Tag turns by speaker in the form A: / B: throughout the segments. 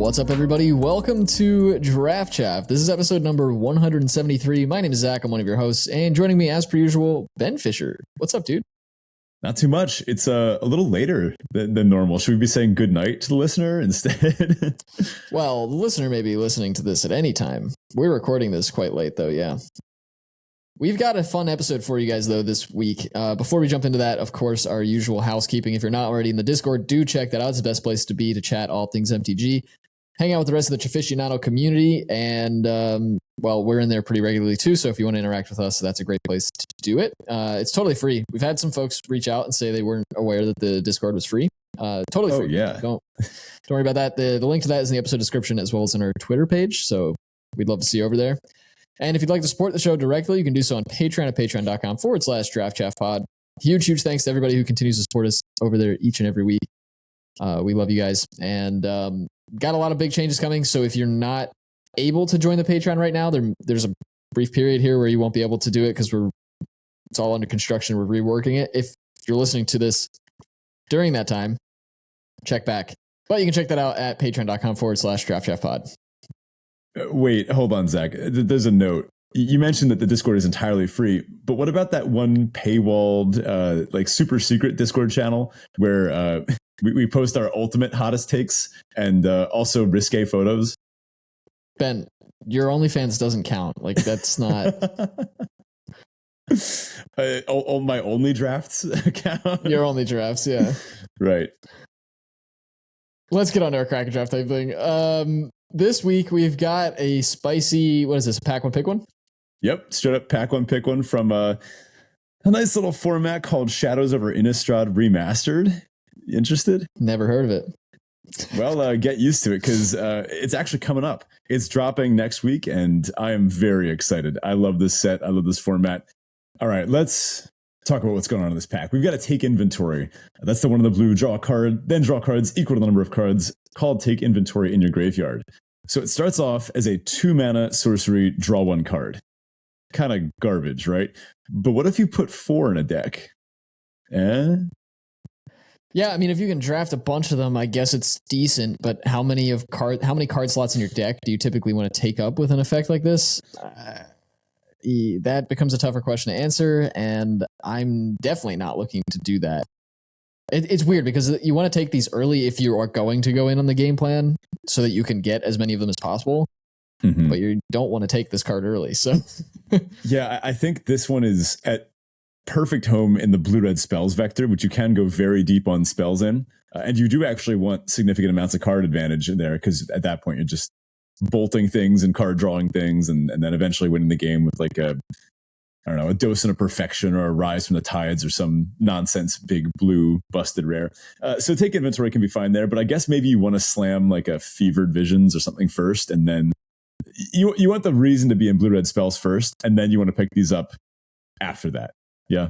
A: What's up, everybody? Welcome to Draft Chaff. This is episode number 173. My name is Zach. I'm one of your hosts, and joining me, as per usual, Ben Fisher. What's up, dude?
B: Not too much. It's a little later than normal. Should we be saying good night to the listener instead?
A: Well, the listener may be listening to this at any time. We're recording this quite late, though, yeah. We've got a fun episode for you guys, though, this week. Before we jump into that, of course, our usual housekeeping. If you're not already in the Discord, do check that out. It's the best place to be to chat all things MTG. Hang out with the rest of the Chaficionado community, and, well, we're in there pretty regularly, too, so if you want to interact with us, that's a great place to do it. It's totally free. We've had some folks reach out and say they weren't aware that the Discord was free. Totally free.
B: Yeah.
A: Don't worry about that. The link to that is in the episode description, as well as in our Twitter page, so we'd love to see you over there. And if you'd like to support the show directly, you can do so on Patreon at patreon.com/draftchaffpod. Huge thanks to everybody who continues to support us over there each and every week. We love you guys. And got a lot of big changes coming. So if you're not able to join the Patreon right now, there's a brief period here where you won't be able to do it because it's all under construction. We're reworking it. If you're listening to this during that time, check back. But you can check that out at patreon.com/draftchaffpod.
B: Wait, hold on, Zach. There's a note. You mentioned that the Discord is entirely free, but what about that one paywalled, like super secret Discord channel where we post our ultimate hottest takes and also risque photos?
A: Ben, your OnlyFans doesn't count. Like, that's not...
B: My only drafts account?
A: Your only drafts, yeah.
B: Right.
A: Let's get on to our Cracker Draft type thing. This week, we've got a spicy, what is this, pack one, pick one?
B: Yep, straight up pack one, pick one from a nice little format called Shadows Remastered. Interested?
A: Never heard of it.
B: Well, get used to it because it's actually coming up. It's dropping next week, and I am very excited. I love this set. I love this format. All right, let's talk about what's going on in this pack. We've got to take inventory. That's the one in the blue. Draw a card, then draw cards equal to the number of cards called take inventory in your graveyard. So it starts off as a 2-mana sorcery, draw one card. Kind of garbage, right? But what if you put 4 in a deck?
A: Yeah, I mean, if you can draft a bunch of them, I guess it's decent. But how many card slots in your deck do you typically want to take up with an effect like this? That becomes a tougher question to answer, and I'm definitely not looking to do that. It's weird because you want to take these early if you are going to go in on the game plan so that you can get as many of them as possible. Mm-hmm. But you don't want to take this card early. So
B: yeah, I think this one is at perfect home in the blue-red spells vector, which you can go very deep on spells in. And you do actually want significant amounts of card advantage in there because at that point you're just bolting things and card drawing things and then eventually winning the game with like a Docent of Perfection or a Rise from the Tides or some nonsense big blue busted rare. So take inventory can be fine there, but I guess maybe you want to slam like a Fevered Visions or something first, and then you want the reason to be in blue-red spells first, and then you want to pick these up after that. Yeah.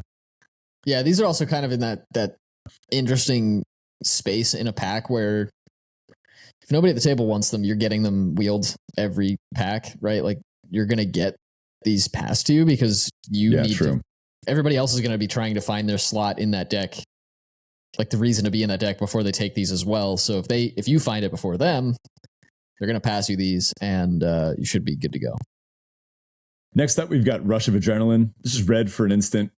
A: Yeah, these are also kind of in that interesting space in a pack where if nobody at the table wants them, you're getting them wheeled every pack, right? Like you're going to get these passed to you because you need to. Everybody else is going to be trying to find their slot in that deck, like the reason to be in that deck before they take these as well. So if you find it before them, they're going to pass you these, and you should be good to go.
B: Next up, we've got Rush of Adrenaline. This is red for an instant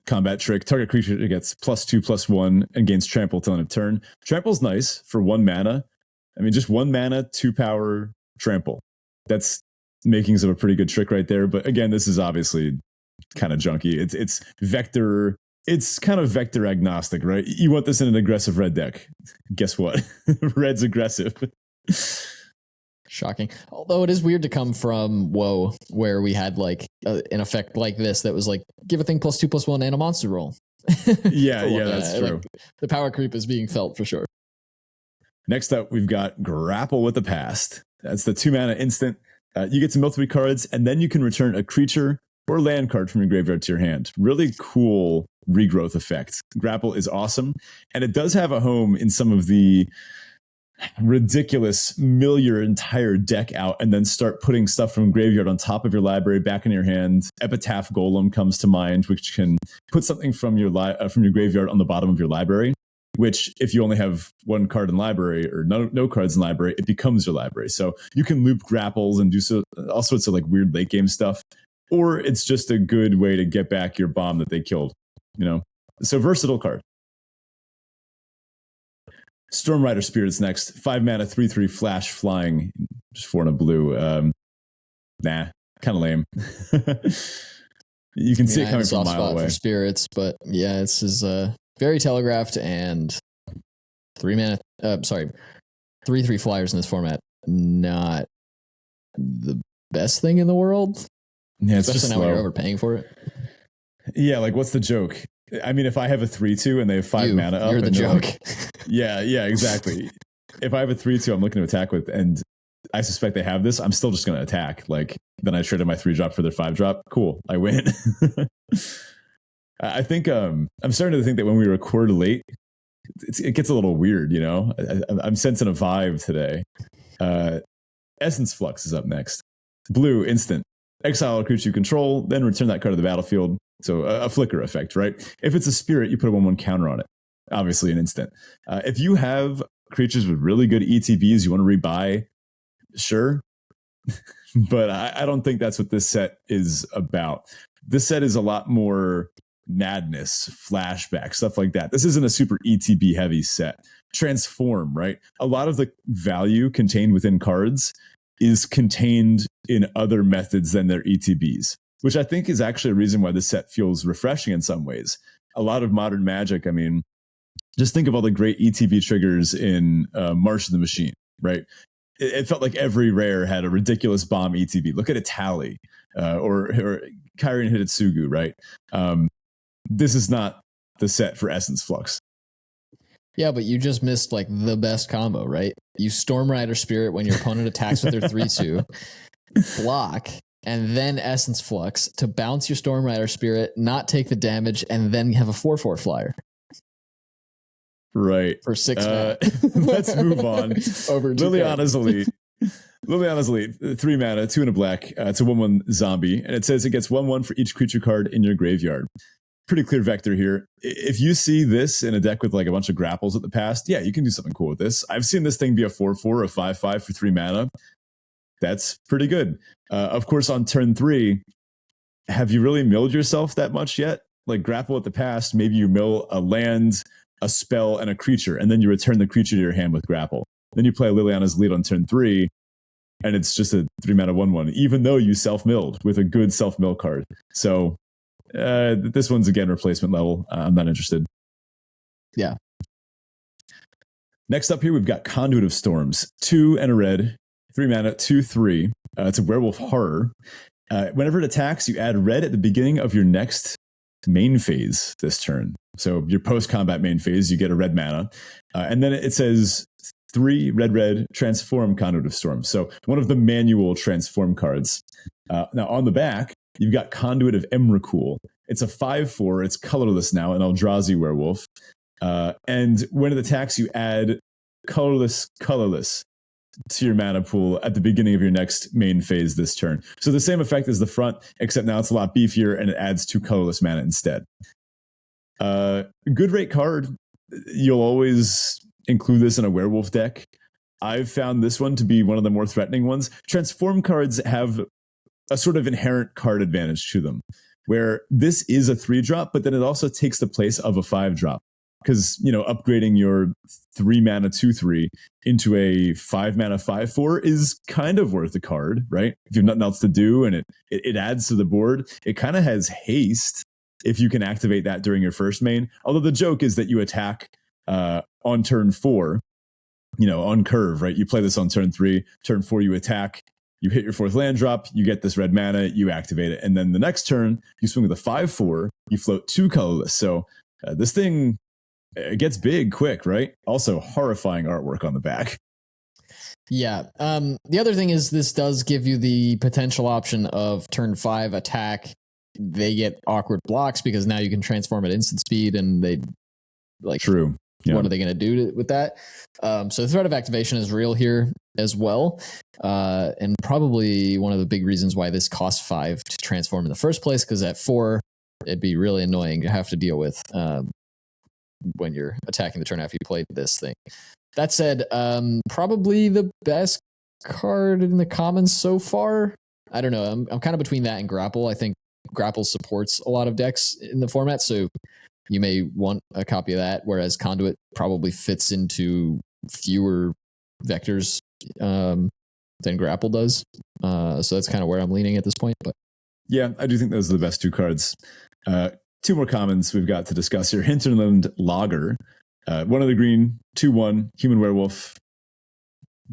B: combat trick. Target creature gets +2/+1 and gains trample till end of turn. Trample's nice for 1 mana. I mean, just 1 mana, 2 power trample. That's makings of a pretty good trick right there. But again, this is obviously kind of junky. It's vector. It's kind of vector agnostic, right? You want this in an aggressive red deck. Guess what? Red's aggressive.
A: Shocking. Although it is weird to come from WoW, where we had like an effect like this that was like, give a thing +2/+1 and a monster roll.
B: Yeah, that's true.
A: Like, the power creep is being felt for sure.
B: Next up, we've got Grapple with the Past. That's the 2-mana instant. You get to mill 3 cards, and then you can return a creature or land card from your graveyard to your hand. Really cool regrowth effect. Grapple is awesome, and it does have a home in some of the ridiculous mill your entire deck out and then start putting stuff from graveyard on top of your library back in your hand. Epitaph Golem comes to mind, which can put something from your graveyard on the bottom of your library. which if you only have one card in library or no cards in library, it becomes your library. So you can loop grapples and do all sorts of like weird late game stuff, or it's just a good way to get back your bomb that they killed, So versatile card. Storm Rider Spirit's next. 5 mana, 3/3 flash flying, just 4 and a blue. Nah, kind of lame. You can see it coming from a mile away.
A: For spirits, but yeah, this is very telegraphed and 3 mana. 3/3 flyers in this format. Not the best thing in the world.
B: Yeah, it's
A: especially
B: just
A: now when you're overpaying for it.
B: Yeah, like what's the joke? I mean, if I have a 3/2 and they have 5 mana up,
A: you're the joke.
B: Like, yeah, exactly. If I have a 3/2, I'm looking to attack with, and I suspect they have this, I'm still just going to attack. Like, then I traded my 3-drop for their 5-drop. Cool, I win. I think I'm starting to think that when we record late, it gets a little weird. I'm sensing a vibe today. Essence Flux is up next. Blue instant. Exile a creature you control, then return that card to the battlefield. So a flicker effect, right? If it's a spirit, you put a 1/1 counter on it. Obviously, an instant. If you have creatures with really good ETBs you want to rebuy, sure. But I don't think that's what this set is about. This set is a lot more madness, flashback, stuff like that. This isn't a super ETB heavy set. Transform, right? A lot of the value contained within cards is contained in other methods than their ETBs, which I think is actually a reason why this set feels refreshing in some ways. A lot of modern Magic, I mean, just think of all the great ETB triggers in March of the Machine, right? It felt like every rare had a ridiculous bomb ETB. Look at Itali or Kyrian Hidetsugu, right? This is not the set for Essence Flux.
A: Yeah, but you just missed like the best combo, right? You Storm Rider Spirit when your opponent attacks with their 3/2, block, and then Essence Flux to bounce your Storm Rider Spirit, not take the damage, and then have a 4/4 flyer.
B: Right.
A: For 6 mana.
B: Let's move on.
A: Over
B: Liliana's Elite. Liliana's Elite, 3 mana, 2 and a black. It's a 1/1 zombie, and it says it gets 1/1 for each creature card in your graveyard. Pretty clear vector here. If you see this in a deck with like a bunch of grapples at the past, yeah, you can do something cool with this. I've seen this thing be a 4/4, a 5/5 for 3 mana. That's pretty good. Of course, on turn 3, have you really milled yourself that much yet? Like grapple at the past, maybe you mill a land, a spell, and a creature, and then you return the creature to your hand with grapple. Then you play Liliana's Lead on turn 3, and it's just a 3 mana 1/1, even though you self-milled with a good self-mill card. So this one's again replacement level. I'm not interested.
A: Yeah.
B: Next up here, we've got Conduit of Storms, 2 and a red, 3 mana, 2/3. It's a werewolf horror. Whenever it attacks, you add red at the beginning of your next main phase this turn. So your post-combat main phase, you get a red mana. And then it says 3 red, transform Conduit of Storms. So one of the manual transform cards. Now on the back, you've got Conduit of Emrakul. It's a 5/4. It's colorless now, an Eldrazi werewolf. And when it attacks, you add colorless to your mana pool at the beginning of your next main phase this turn. So the same effect as the front, except now it's a lot beefier and it adds 2 colorless mana instead. Good rate card. You'll always include this in a werewolf deck. I've found this one to be one of the more threatening ones. Transform cards have a sort of inherent card advantage to them, where this is a 3-drop, but then it also takes the place of a 5-drop. Because, upgrading your 3 mana 2/3 into a 5 mana 5/4 is kind of worth a card, right? If you have nothing else to do and it adds to the board, it kind of has haste if you can activate that during your first main. Although the joke is that you attack on turn 4, on curve, right? You play this on turn 3, turn 4 you attack, you hit your 4th land drop, you get this red mana, you activate it, and then the next turn you swing with a 5/4, you float 2 colorless. So this thing, it gets big quick, right? Also horrifying artwork on the back.
A: Yeah. The other thing is this does give you the potential option of turn 5 attack. They get awkward blocks because now you can transform at instant speed, and they like
B: true. Yeah.
A: What are they going to do with that? So the threat of activation is real here as well, and probably one of the big reasons why this costs 5 to transform in the first place. Because at 4, it'd be really annoying to have to deal with. when you're attacking the turn after you played this thing. That said, probably the best card in the commons so far. I don't know. I'm kind of between that and Grapple. I think Grapple supports a lot of decks in the format, so you may want a copy of that, whereas Conduit probably fits into fewer vectors than Grapple does. So that's kind of where I'm leaning at this point. But
B: yeah, I do think those are the best two cards. Two more commons we've got to discuss here. Hinterland Lager. One of the green, 2/1, human werewolf,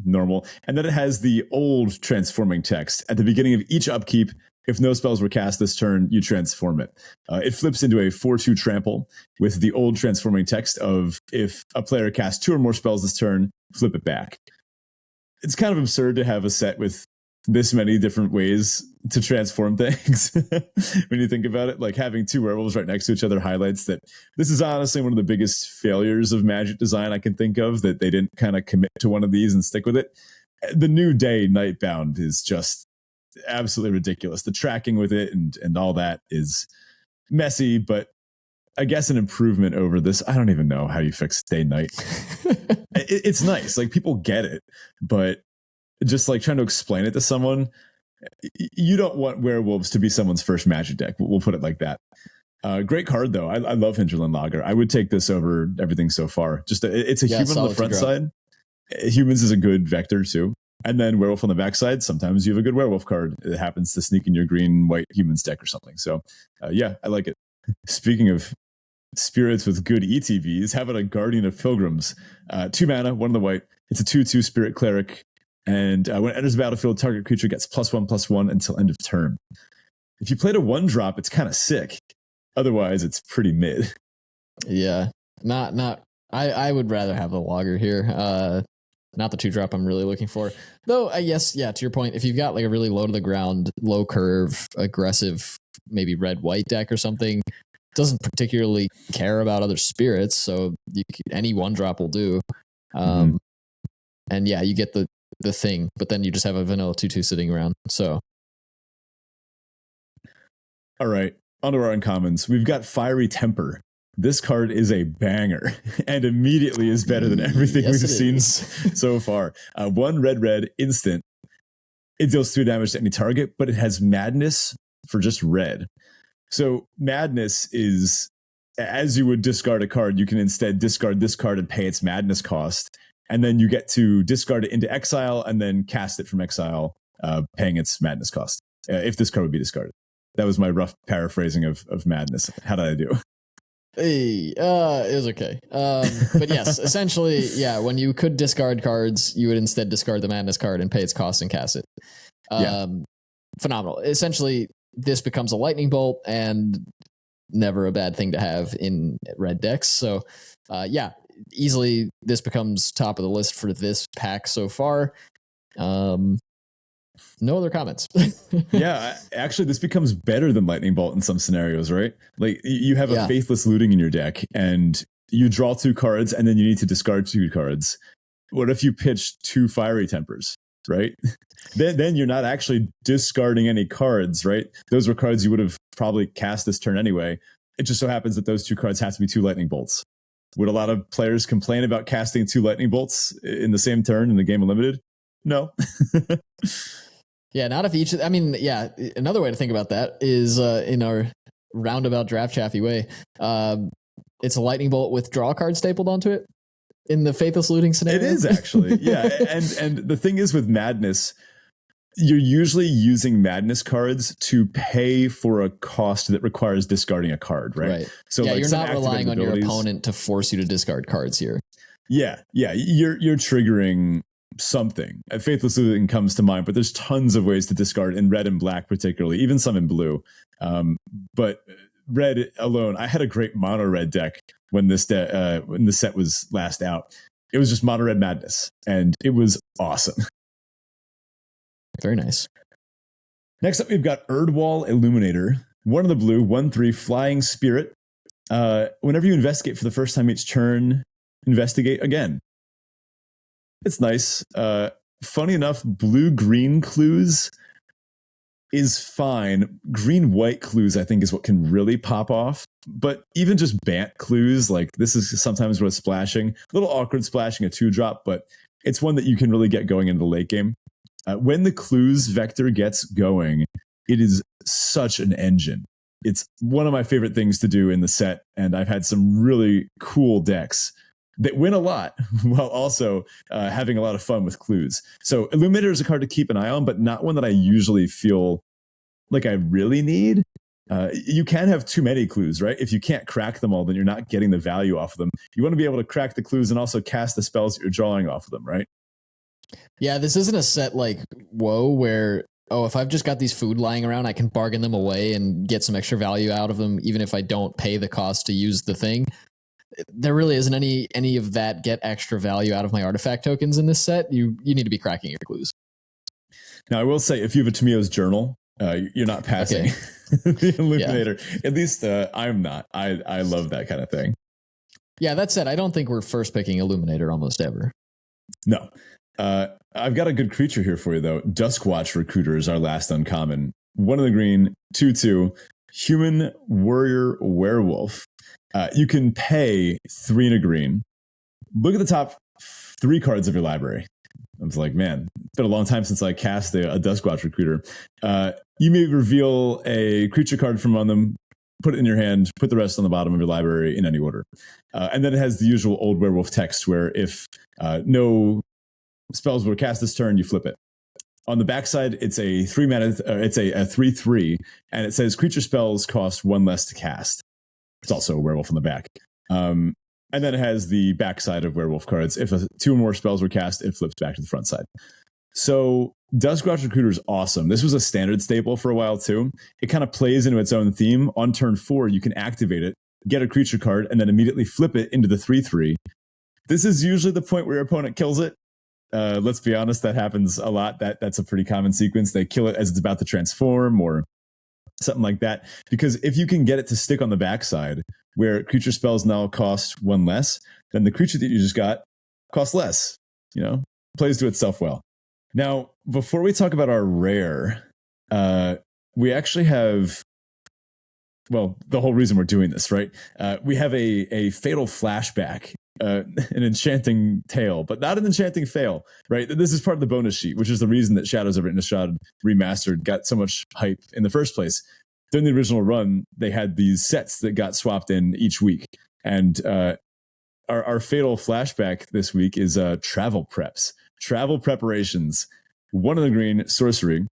B: normal. And then it has the old transforming text. At the beginning of each upkeep, if no spells were cast this turn, you transform it. It flips into a 4/2 trample with the old transforming text of if a player casts 2 or more spells this turn, flip it back. It's kind of absurd to have a set with this many different ways to transform things. When you think about it, like having 2 werewolves right next to each other highlights that this is honestly one of the biggest failures of Magic design I can think of, that they didn't kind of commit to one of these and stick with it. The New Day Nightbound is just absolutely ridiculous. The tracking with it and all that is messy, but I guess an improvement over this. I don't even know how you fix day night. It's nice. Like, people get it, but just like trying to explain it to someone, you don't want werewolves to be someone's first Magic deck. We'll put it like that. Great card though. I love Hinterland Lager. I would take this over everything so far. Just it's a human on the front side. Humans is a good vector too. And then werewolf on the backside. Sometimes you have a good werewolf card. It happens to sneak in your green white humans deck or something. So yeah, I like it. Speaking of spirits with good ETBs, how about a Guardian of Pilgrims? 2 mana, 1 of the white. It's a 2/2 spirit cleric. And when it enters the battlefield, target creature gets +1/+1 until end of turn. If you played a 1-drop, it's kind of sick. Otherwise, it's pretty mid.
A: Yeah, not. I would rather have the Lager here. Not the 2-drop I'm really looking for. Though, I guess, yeah, to your point, if you've got like a really low to the ground, low curve, aggressive, maybe red-white deck or something, doesn't particularly care about other spirits, so any 1-drop will do. And yeah, you get the thing, but then you just have a vanilla 2/2 sitting around. So, all
B: right, onto our uncommons. We've got Fiery Temper. This card is a banger and immediately is better than everything we've seen so far. 1 red instant. It deals 2 damage to any target, but it has Madness for just red. So Madness is, as you would discard a card, you can instead discard this card and pay its Madness cost. And then you get to discard it into exile and then cast it from exile, paying its Madness cost, if this card would be discarded. That was my rough paraphrasing of Madness. How did I do?
A: Hey, it was okay. But yes, essentially, yeah, when you could discard cards, you would instead discard the Madness card and pay its cost and cast it. Phenomenal. Essentially, this becomes a lightning bolt and never a bad thing to have in red decks. So, yeah, easily this becomes top of the list for this pack so far. No other comments.
B: Yeah, actually, this becomes better than Lightning Bolt in some scenarios, right? Like, you have a Faithless Looting in your deck, and you draw 2 cards, and then you need to discard 2 cards. What if you pitch 2 Fiery Tempers, right? then you're not actually discarding any cards, right? Those were cards you would have probably cast this turn anyway. It just so happens that those 2 cards have to be 2 Lightning Bolts. Would a lot of players complain about casting 2 Lightning Bolts in the same turn in the game of Limited? No.
A: Yeah, not if each. I mean, yeah. Another way to think about that is in our roundabout draft chaffy way. It's a lightning bolt with draw card stapled onto it in the Faithless Looting scenario.
B: It is actually, yeah. and the thing is with Madness, you're usually using Madness cards to pay for a cost that requires discarding a card, right?
A: So yeah, like, you're not relying on your opponent to force you to discard cards here.
B: Yeah, you're triggering something. Faithless Looting comes to mind, but there's tons of ways to discard in red and black, particularly, even some in blue. But red alone, I had a great mono red deck when the set was last out. It was just mono red Madness, and it was awesome.
A: Very nice.
B: Next up, we've got Erdwall Illuminator. 1 of the blue, 1/3 Flying Spirit. Whenever you investigate for the first time each turn, investigate again. It's nice. Funny enough, blue-green clues is fine. Green white clues, I think, is what can really pop off. But even just Bant clues, like this is sometimes worth splashing. A little awkward splashing a 2-drop, but it's one that you can really get going into the late game. When the clues vector gets going, it is such an engine. It's one of my favorite things to do in the set, and I've had some really cool decks that win a lot while also having a lot of fun with clues. So Illuminator is a card to keep an eye on, but not one that I usually feel like I really need. You can have too many clues, right? If you can't crack them all, then you're not getting the value off of them. You want to be able to crack the clues and also cast the spells that you're drawing off of them, right?
A: Yeah, this isn't a set like WoW where, oh, if I've just got these food lying around, I can bargain them away and get some extra value out of them, even if I don't pay the cost to use the thing. There really isn't any of that get extra value out of my artifact tokens in this set. You need to be cracking your clues.
B: Now, I will say, if you have a Tomio's Journal, you're not passing the Illuminator. Yeah. At least I'm not. I love that kind of thing.
A: Yeah, that said, I don't think we're first picking Illuminator almost ever.
B: No. I've got a good creature here for you, though. Duskwatch Recruiter is our last uncommon. 1 of the green, 2/2, human warrior werewolf. You can pay 3 and a green. Look at the top 3 cards of your library. I was like, man, it's been a long time since I cast a Duskwatch Recruiter. You may reveal a creature card from among them, put it in your hand, put the rest on the bottom of your library in any order. And then it has the usual old werewolf text where if no spells were cast this turn, you flip it. On the backside, it's a 3-mana, it's a 3/3, and it says creature spells cost 1 less to cast. It's also a werewolf on the back. And then it has the backside of werewolf cards. If 2 or more spells were cast, it flips back to the front side. So Duskwatch Recruiter is awesome. This was a standard staple for a while too. It kind of plays into its own theme. On turn 4, you can activate it, get a creature card, and then immediately flip it into the 3/3. This is usually the point where your opponent kills it. Let's be honest, that happens a lot. That's a pretty common sequence. They kill it as it's about to transform or something like that. Because if you can get it to stick on the backside, where creature spells now cost 1 less, then the creature that you just got costs less. You know, plays to itself well. Now, before we talk about our rare, we actually have, well, the whole reason we're doing this, right? We have a fatal flashback, an enchanting tale, but not an enchanting fail, right? This is part of the bonus sheet, which is the reason that Shadows Remastered got so much hype in the first place. During the original run, they had these sets that got swapped in each week. And our fatal flashback this week is travel preps. Travel preparations. 1 of the green, sorcery.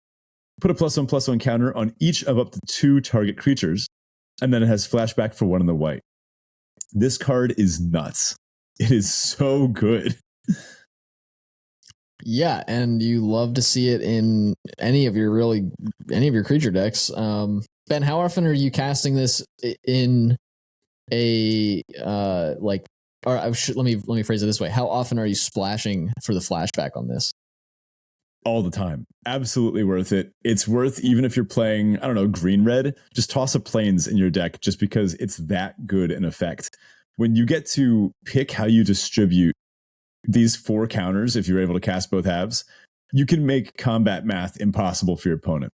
B: Put a +1/+1 counter on each of up to 2 target creatures. And then it has flashback for 1 in the white. This card is nuts. It is so good.
A: Yeah, and you love to see it in any of your creature decks. Ben, how often are you casting this in a let me phrase it this way. How often are you splashing for the flashback on this?
B: All the time. Absolutely worth it. It's worth, even if you're playing, I don't know, green-red, just toss a plains in your deck just because it's that good an effect. When you get to pick how you distribute these 4 counters, if you're able to cast both halves, you can make combat math impossible for your opponent.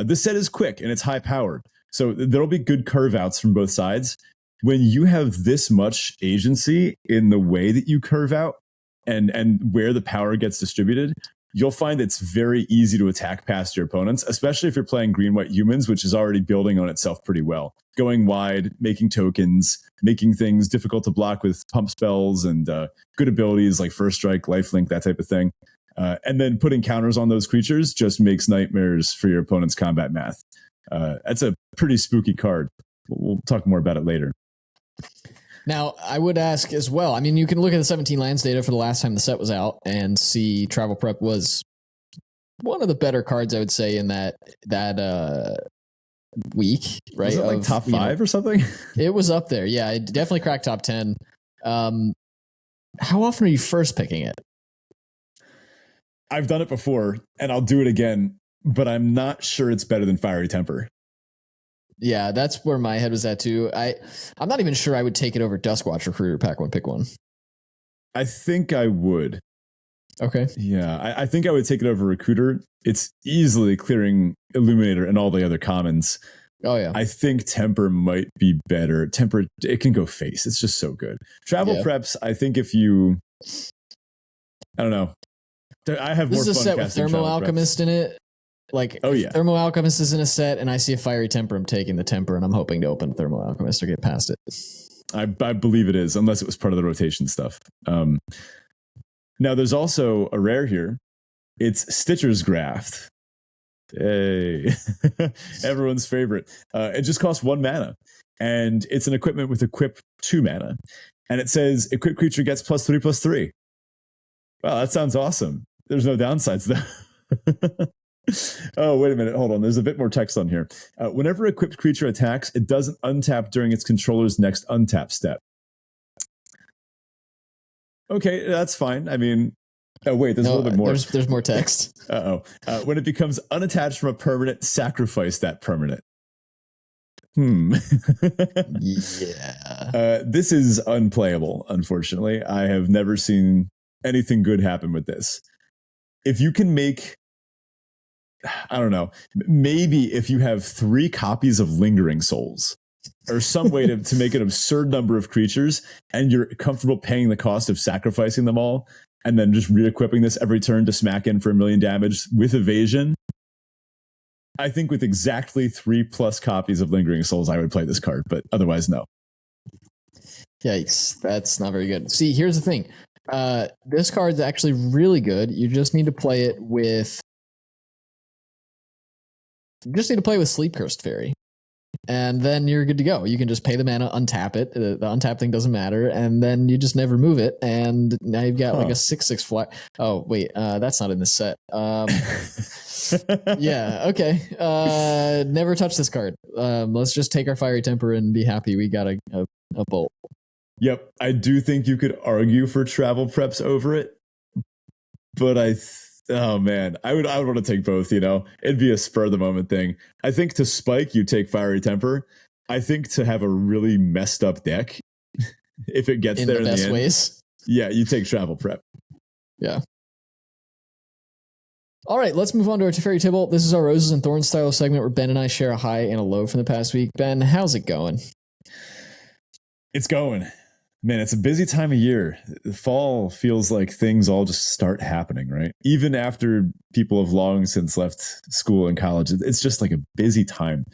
B: This set is quick and it's high powered, so there'll be good curve outs from both sides. When you have this much agency in the way that you curve out and where the power gets distributed, you'll find it's very easy to attack past your opponents, especially if you're playing green-white humans, which is already building on itself pretty well. Going wide, making tokens, making things difficult to block with pump spells and good abilities like First Strike, Lifelink, that type of thing. And then putting counters on those creatures just makes nightmares for your opponent's combat math. That's a pretty spooky card. We'll talk more about it later.
A: Now, I would ask as well, I mean, you can look at the 17 lands data for the last time the set was out and see Travel Prep was one of the better cards, I would say, in that week, right?
B: Was it like top 5 or something?
A: It was up there. Yeah, it definitely cracked top 10. How often are you first picking it?
B: I've done it before, and I'll do it again, but I'm not sure it's better than Fiery Temper.
A: Yeah, that's where my head was at too. I'm not even sure I would take it over Duskwatch Recruiter Pack 1 Pick 1.
B: I think I would.
A: Okay.
B: Yeah, I think I would take it over Recruiter. It's easily clearing Illuminator and all the other commons.
A: Oh yeah.
B: I think Temper might be better. Temper, it can go face. It's just so good. Travel Preps, I think if you, I don't know. I have
A: this
B: more
A: is a
B: fun
A: set with
B: casting
A: Thermo
B: Travel
A: Alchemist
B: Preps.
A: in it. Like,
B: Oh,
A: if
B: yeah.
A: Thermo Alchemist is in a set and I see a Fiery Temper, I'm taking the Temper and I'm hoping to open Thermo Alchemist or get past it.
B: I believe it is, unless it was part of the rotation stuff. Now, there's also a rare here. It's Stitcher's Graft. Hey, everyone's favorite. It just costs 1 mana, and it's an equipment with equip 2 mana. And it says equipped creature gets +3/+3. Wow, that sounds awesome. There's no downsides though. Oh, wait a minute. Hold on. There's a bit more text on here. Whenever equipped creature attacks, it doesn't untap during its controller's next untap step. Okay, that's fine. I mean, oh, wait, there's a little bit more.
A: There's more text.
B: When it becomes unattached from a permanent, sacrifice that permanent.
A: Yeah.
B: This is unplayable, unfortunately. I have never seen anything good happen with this. If you can make, I don't know, maybe if you have 3 copies of Lingering Souls or some way to make an absurd number of creatures and you're comfortable paying the cost of sacrificing them all and then just re-equipping this every turn to smack in for 1 million damage with evasion, I think with exactly 3+ copies of Lingering Souls, I would play this card, but otherwise, no.
A: Yikes. That's not very good. See, here's the thing. This card's actually really good. You just need to play it with Sleep Cursed Fairy. And then you're good to go. You can just pay the mana, untap it. The untap thing doesn't matter. And then you just never move it. And now you've got like a 6/6 fly. Oh, wait. That's not in this set. Yeah. Okay. Never touch this card. Let's just take our Fiery Temper and be happy we got a bolt.
B: Yep. I do think you could argue for Travel Preps over it. But oh man, I would want to take both, you know. It'd be a spur of the moment thing. I think to spike, you take Fiery Temper. I think to have a really messed up deck, if it gets there in the best
A: ways.
B: Yeah, you take Travel Prep.
A: Yeah. All right, let's move on to our Teferi Tibble. This is our Roses and Thorns style segment where Ben and I share a high and a low from the past week. Ben, how's it going?
B: It's going. Man, it's a busy time of year. The fall feels like things all just start happening, right? Even after people have long since left school and college, it's just like a busy time.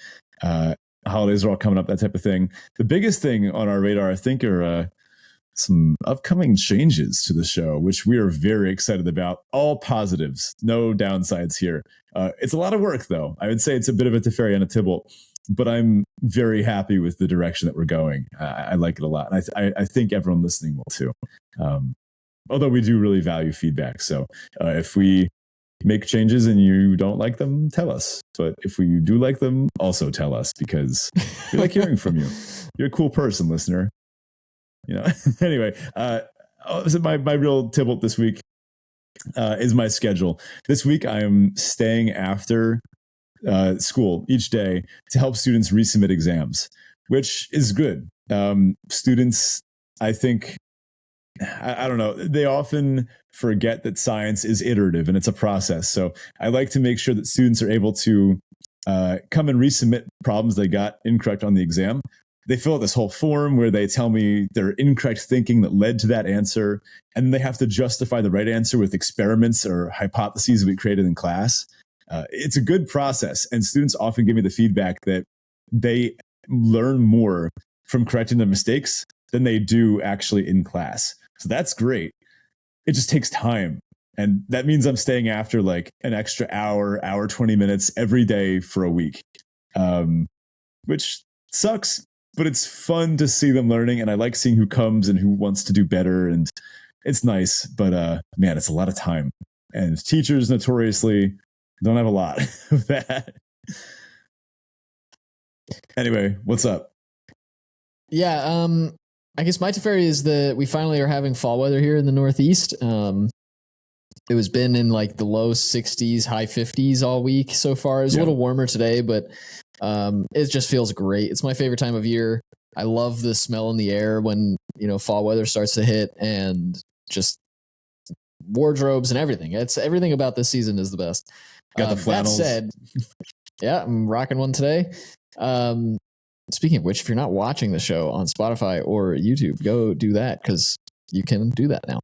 B: Holidays are all coming up, that type of thing. The biggest thing on our radar, I think, are some upcoming changes to the show, which we are very excited about. All positives, no downsides here. It's a lot of work, though. I would say it's a bit of a Teferi and a Tibble, but I'm very happy with the direction that we're going. I like it a lot. And I think everyone listening will too. Although we do really value feedback. So if we make changes and you don't like them, tell us. But if we do like them, also tell us, because we like hearing from you. You're a cool person, listener. You know. Anyway, my real Tibble this week is my schedule. This week I am staying after school each day to help students resubmit exams, which is good. Students, I think, I don't know, they often forget that science is iterative and it's a process. So I like to make sure that students are able to come and resubmit problems they got incorrect on the exam. They fill out this whole form where they tell me their incorrect thinking that led to that answer, and they have to justify the right answer with experiments or hypotheses we created in class. It's a good process, and students often give me the feedback that they learn more from correcting their mistakes than they do actually in class. So that's great. It just takes time. And that means I'm staying after like an extra hour, 20 minutes every day for a week, which sucks, but it's fun to see them learning. And I like seeing who comes and who wants to do better. And it's nice, but man, it's a lot of time. And teachers notoriously don't have a lot of that. Anyway, what's up?
A: Yeah, I guess my Teferi is we finally are having fall weather here in the Northeast. It was been in like the low 60s, high 50s all week so far. It's a little warmer today, but it just feels great. It's my favorite time of year. I love the smell in the air when, fall weather starts to hit, and just wardrobes and everything. It's everything about this season is the best.
B: Got the flannels.
A: That said, yeah, I'm rocking one today. Speaking of which, if you're not watching the show on Spotify or YouTube, go do that because you can do that now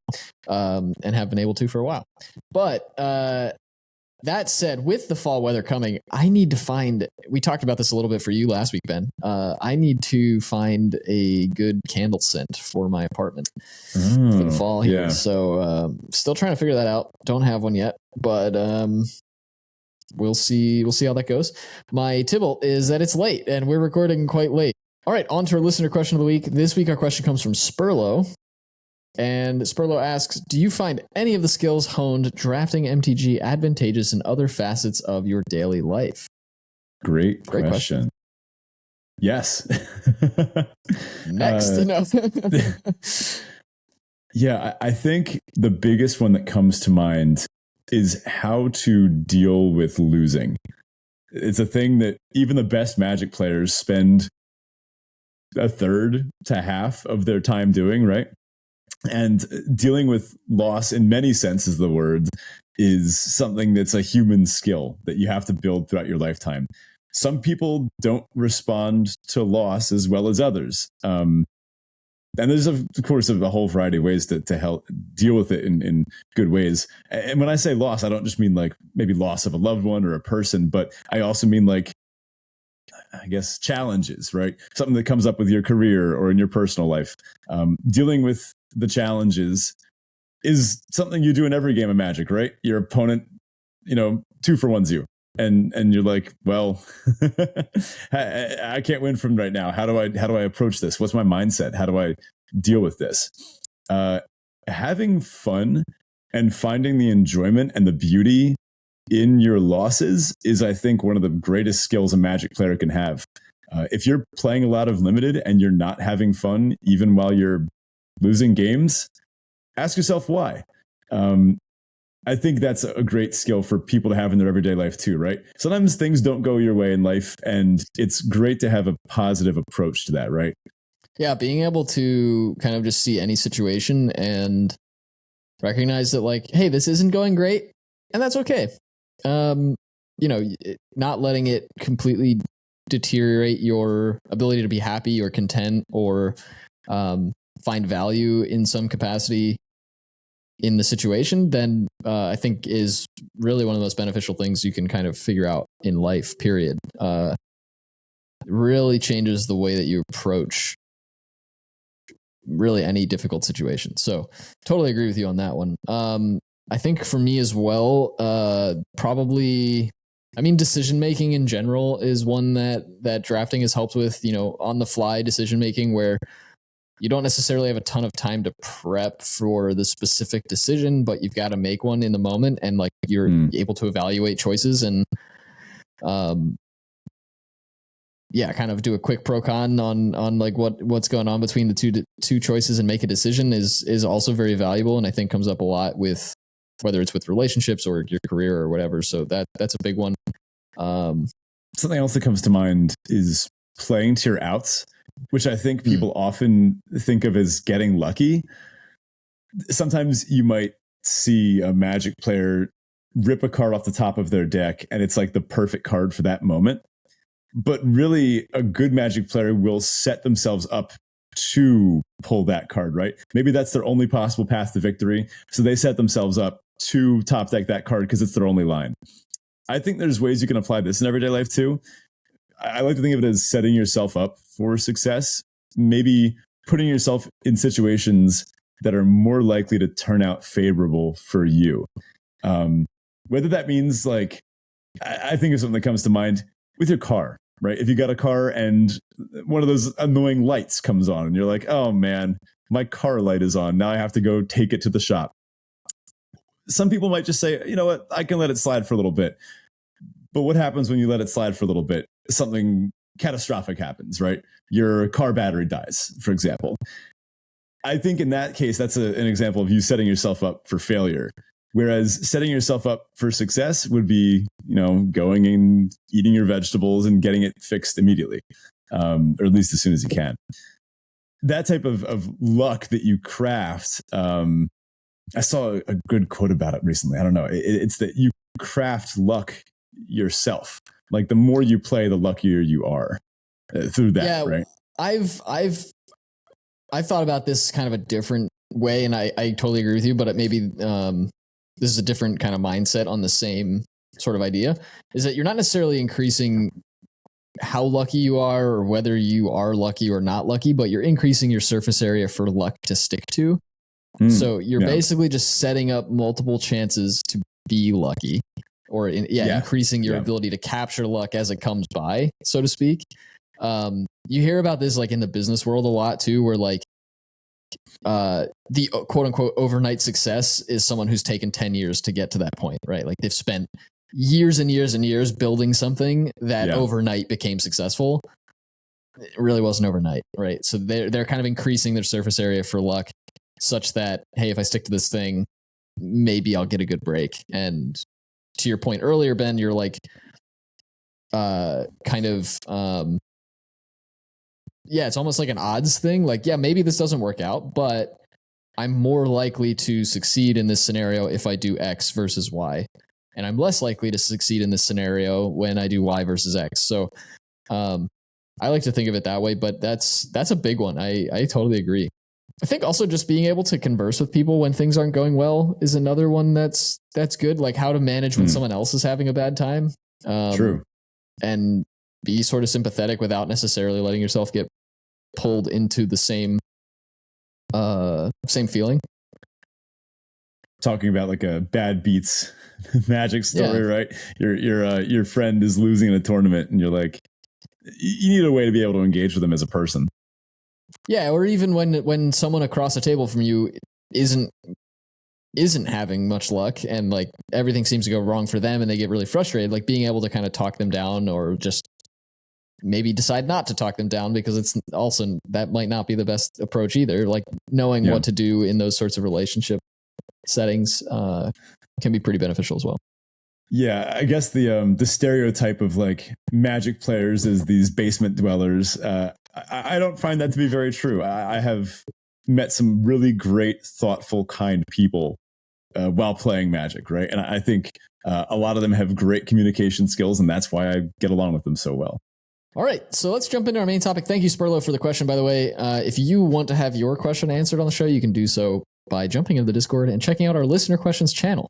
A: and have been able to for a while. But that said, with the fall weather coming, I need to find, we talked about this a little bit for you last week, Ben. I need to find a good candle scent for my apartment for the fall here.
B: Yeah.
A: So still trying to figure that out. Don't have one yet, but we'll see how that goes. My tibble is that it's late and we're recording quite late. All right, on to our listener question of the week. This week, our question comes from Spurlo. And Spurlo asks, do you find any of the skills honed drafting MTG advantageous in other facets of your daily life?
B: Great question. Yes.
A: Next.
B: Yeah, I think the biggest one that comes to mind is how to deal with losing. It's a thing that even the best Magic players spend a third to half of their time doing, right? And dealing with loss in many senses of the word is something that's a human skill that you have to build throughout your lifetime. Some people don't respond to loss as well as others. And there's, of course, a whole variety of ways to help deal with it in good ways. And when I say loss, I don't just mean like maybe loss of a loved one or a person, but I also mean like, I guess, challenges, right? Something that comes up with your career or in your personal life. Dealing with the challenges is something you do in every game of Magic, right? Your opponent, 2-for-1's you. And you're like, well, I can't win from right now. How do I approach this? What's my mindset? How do I deal with this? Having fun and finding the enjoyment and the beauty in your losses is, I think, one of the greatest skills a Magic player can have. If you're playing a lot of limited and you're not having fun, even while you're losing games, ask yourself why. I think that's a great skill for people to have in their everyday life too, right? Sometimes things don't go your way in life, and it's great to have a positive approach to that, right?
A: Yeah, being able to kind of just see any situation and recognize that, like, hey, this isn't going great, and that's okay. Not letting it completely deteriorate your ability to be happy or content or find value in some capacity in the situation, then I think is really one of the most beneficial things you can kind of figure out in life, period. It really changes the way that you approach really any difficult situation. So totally agree with you on that one. I think for me as well, probably, decision-making in general is one that drafting has helped with, on the fly decision-making where you don't necessarily have a ton of time to prep for the specific decision, but you've got to make one in the moment, and like you're able to evaluate choices and, kind of do a quick pro con on like what's going on between the two choices and make a decision is also very valuable, and I think comes up a lot with whether it's with relationships or your career or whatever. So that's a big one.
B: Something else that comes to mind is playing to your outs, which I think people often think of as getting lucky. Sometimes you might see a Magic player rip a card off the top of their deck, and it's like the perfect card for that moment. But really, a good Magic player will set themselves up to pull that card, right? Maybe that's their only possible path to victory. So they set themselves up to top deck that card because it's their only line. I think there's ways you can apply this in everyday life too. I like to think of it as setting yourself up for success, maybe putting yourself in situations that are more likely to turn out favorable for you. Whether that means like, I think of something that comes to mind with your car, right? If you got a car and one of those annoying lights comes on and you're like, oh man, my car light is on. Now I have to go take it to the shop. Some people might just say, you know what, I can let it slide for a little bit. But what happens when you let it slide for a little bit? Something catastrophic happens, right? Your car battery dies, for example. I think in that case, that's an example of you setting yourself up for failure. Whereas setting yourself up for success would be, going and eating your vegetables and getting it fixed immediately, or at least as soon as you can. That type of luck that you craft I saw a good quote about it recently. I don't know. It's that you craft luck yourself. Like the more you play, the luckier you are through that,
A: Yeah,
B: right?
A: I've thought about this kind of a different way, and I totally agree with you, but maybe this is a different kind of mindset on the same sort of idea, is that you're not necessarily increasing how lucky you are or whether you are lucky or not lucky, but you're increasing your surface area for luck to stick to. So you're basically just setting up multiple chances to be lucky, or increasing your ability to capture luck as it comes by, so to speak. You hear about this like in the business world a lot too, where like the quote unquote overnight success is someone who's taken 10 years to get to that point, right? Like they've spent years and years and years building something that overnight became successful. It really wasn't overnight, right? So they're kind of increasing their surface area for luck, such that, hey, if I stick to this thing, maybe I'll get a good break. And to your point earlier, Ben, you're like kind of it's almost like an odds thing. Like, yeah, maybe this doesn't work out, but I'm more likely to succeed in this scenario if I do X versus Y. And I'm less likely to succeed in this scenario when I do Y versus X. So I like to think of it that way, but that's a big one. I totally agree. I think also just being able to converse with people when things aren't going well is another one that's good. Like how to manage when someone else is having a bad time.
B: True.
A: And be sort of sympathetic without necessarily letting yourself get pulled into the same feeling.
B: Talking about like a bad beats Magic story, right? Your friend is losing in a tournament, and you're like, you need a way to be able to engage with them as a person.
A: Yeah, or even when someone across the table from you isn't having much luck, and like everything seems to go wrong for them, and they get really frustrated. Like being able to kind of talk them down, or just maybe decide not to talk them down, because it's also that might not be the best approach either. Like knowing what to do in those sorts of relationship settings can be pretty beneficial as well.
B: Yeah, I guess the stereotype of like Magic players is these basement dwellers. I don't find that to be very true. I have met some really great, thoughtful, kind people while playing Magic, right? And I think a lot of them have great communication skills, and that's why I get along with them so well.
A: All right, so let's jump into our main topic. Thank you, Spurlo, for the question, by the way. If you want to have your question answered on the show, you can do so by jumping into the Discord and checking out our listener questions channel.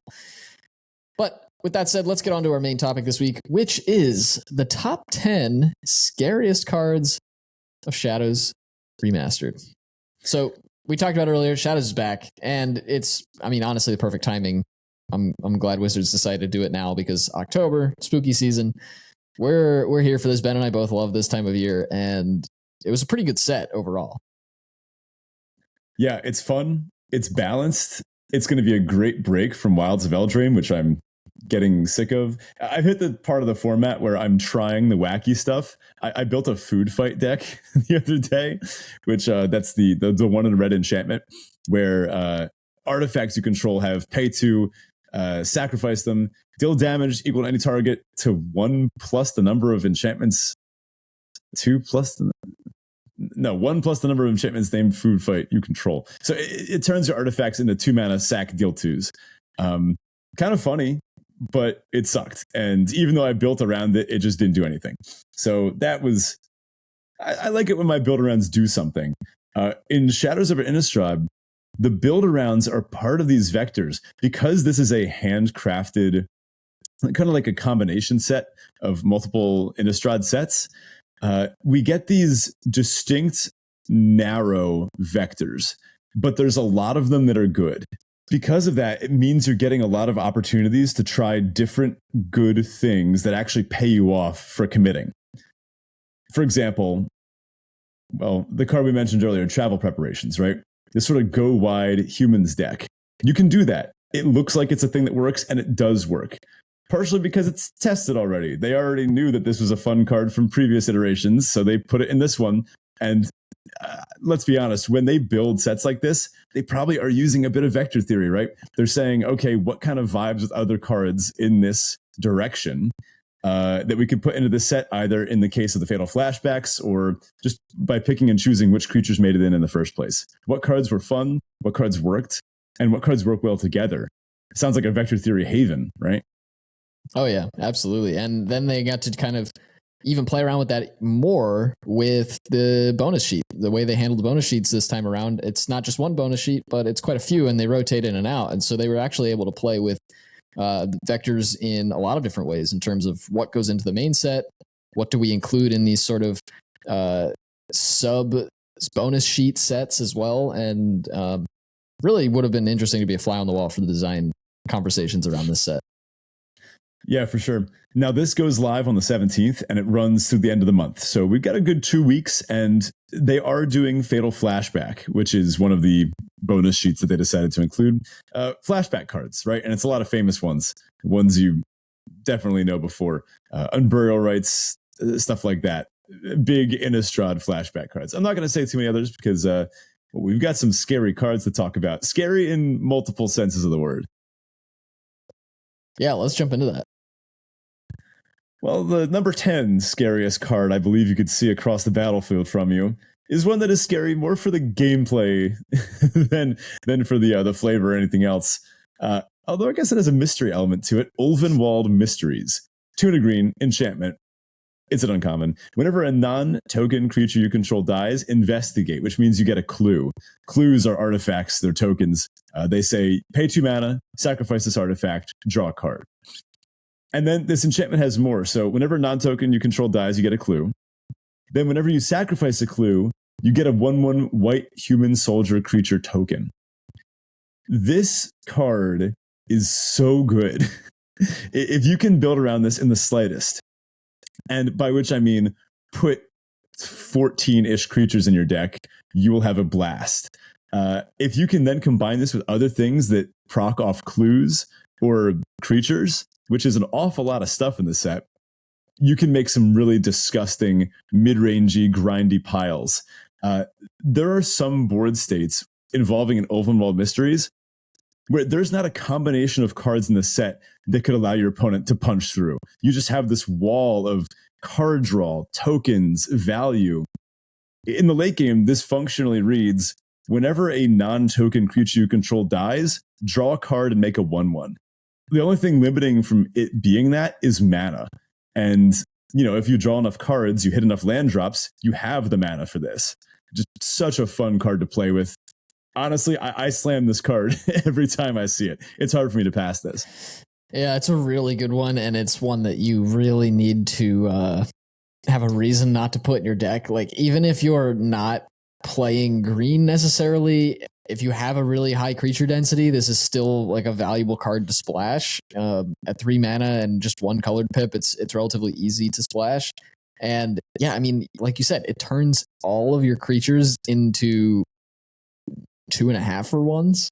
A: But with that said, let's get on to our main topic this week, which is the top 10 scariest cards of Shadows Remastered. So we talked about earlier, Shadows is back, and it's, I mean, honestly, the perfect timing. I'm glad Wizards decided to do it now, because October, spooky season, we're here for this. Ben and I both love this time of year, and it was a pretty good set overall.
B: Yeah, it's fun. It's balanced. It's going to be a great break from Wilds of Eldraine, which I'm getting sick of. I've hit the part of the format where I'm trying the wacky stuff. I built a food fight deck the other day, which that's the one in red enchantment, where artifacts you control have pay to, sacrifice them, deal damage equal to any target to 1 plus the number of enchantments, 1 plus the number of enchantments named food fight you control. So it turns your artifacts into 2 mana sack deal 2s. Kind of funny, but it sucked. And even though I built around it, it just didn't do anything. So that was, I like it when my build arounds do something. In Shadows over Innistrad, the build arounds are part of these vectors, because this is a handcrafted, kind of like a combination set of multiple Innistrad sets. We get these distinct, narrow vectors, but there's a lot of them that are good. Because of that, it means you're getting a lot of opportunities to try different good things that actually pay you off for committing. For example, well, the card we mentioned earlier, Travel Preparations, right? This sort of go wide humans deck. You can do that. It looks like it's a thing that works, and it does work. Partially because it's tested already. They already knew that this was a fun card from previous iterations, so they put it in this one. And let's be honest, when they build sets like this, they probably are using a bit of vector theory, right? They're saying, okay, what kind of vibes with other cards in this direction that we could put into the set, either in the case of the Fatal Flashbacks, or just by picking and choosing which creatures made it in the first place. What cards were fun? What cards worked? and what cards work well together. It sounds like a vector theory haven, right?
A: Oh yeah, absolutely. And then they got to kind of even play around with that more with the bonus sheet. The way they handled the bonus sheets this time around, it's not just one bonus sheet, but it's quite a few, and they rotate in and out. And so they were actually able to play with vectors in a lot of different ways in terms of what goes into the main set, what do we include in these sort of sub bonus sheet sets as well, and really would have been interesting to be a fly on the wall for the design conversations around this set.
B: Yeah, for sure. Now, this goes live on the 17th and it runs through the end of the month. So we've got a good 2 weeks, and they are doing Fatal Flashback, which is one of the bonus sheets that they decided to include. Flashback cards, right? And it's a lot of famous ones you definitely know before. Unburial Rites, stuff like that. Big Innistrad flashback cards. I'm not going to say too many others because we've got some scary cards to talk about. Scary in multiple senses of the word.
A: Yeah, let's jump into that.
B: Well, the number 10 scariest card I believe you could see across the battlefield from you is one that is scary more for the gameplay than for the flavor or anything else. Although I guess it has a mystery element to it. Ulvenwald Mysteries. 2 and a green, enchantment. It's an uncommon. Whenever a non-token creature you control dies, investigate, which means you get a clue. Clues are artifacts, they're tokens. They say, pay 2 mana, sacrifice this artifact, draw a card. And then this enchantment has more. So whenever a non-token you control dies, you get a clue. Then whenever you sacrifice a clue, you get a 1/1 white human soldier creature token. This card is so good. If you can build around this in the slightest, and by which I mean put 14-ish creatures in your deck, you will have a blast. If you can then combine this with other things that proc off clues or creatures, which is an awful lot of stuff in the set, you can make some really disgusting, mid-rangey, grindy piles. There are some board states involving an Ulvenwald Mysteries where there's not a combination of cards in the set that could allow your opponent to punch through. You just have this wall of card draw, tokens, value. In the late game, this functionally reads, whenever a non-token creature you control dies, draw a card and make a 1/1. The only thing limiting from it being that is mana. And, if you draw enough cards, you hit enough land drops, you have the mana for this. Just such a fun card to play with. Honestly, I slam this card every time I see it. It's hard for me to pass this.
A: Yeah, it's a really good one, and it's one that you really need to have a reason not to put in your deck. Like, even if you're not playing green necessarily, if you have a really high creature density, this is still like a valuable card to splash. At 3 mana and just 1 colored pip, it's relatively easy to splash. And yeah, I mean, like you said, it turns all of your creatures into 2.5 for 1s.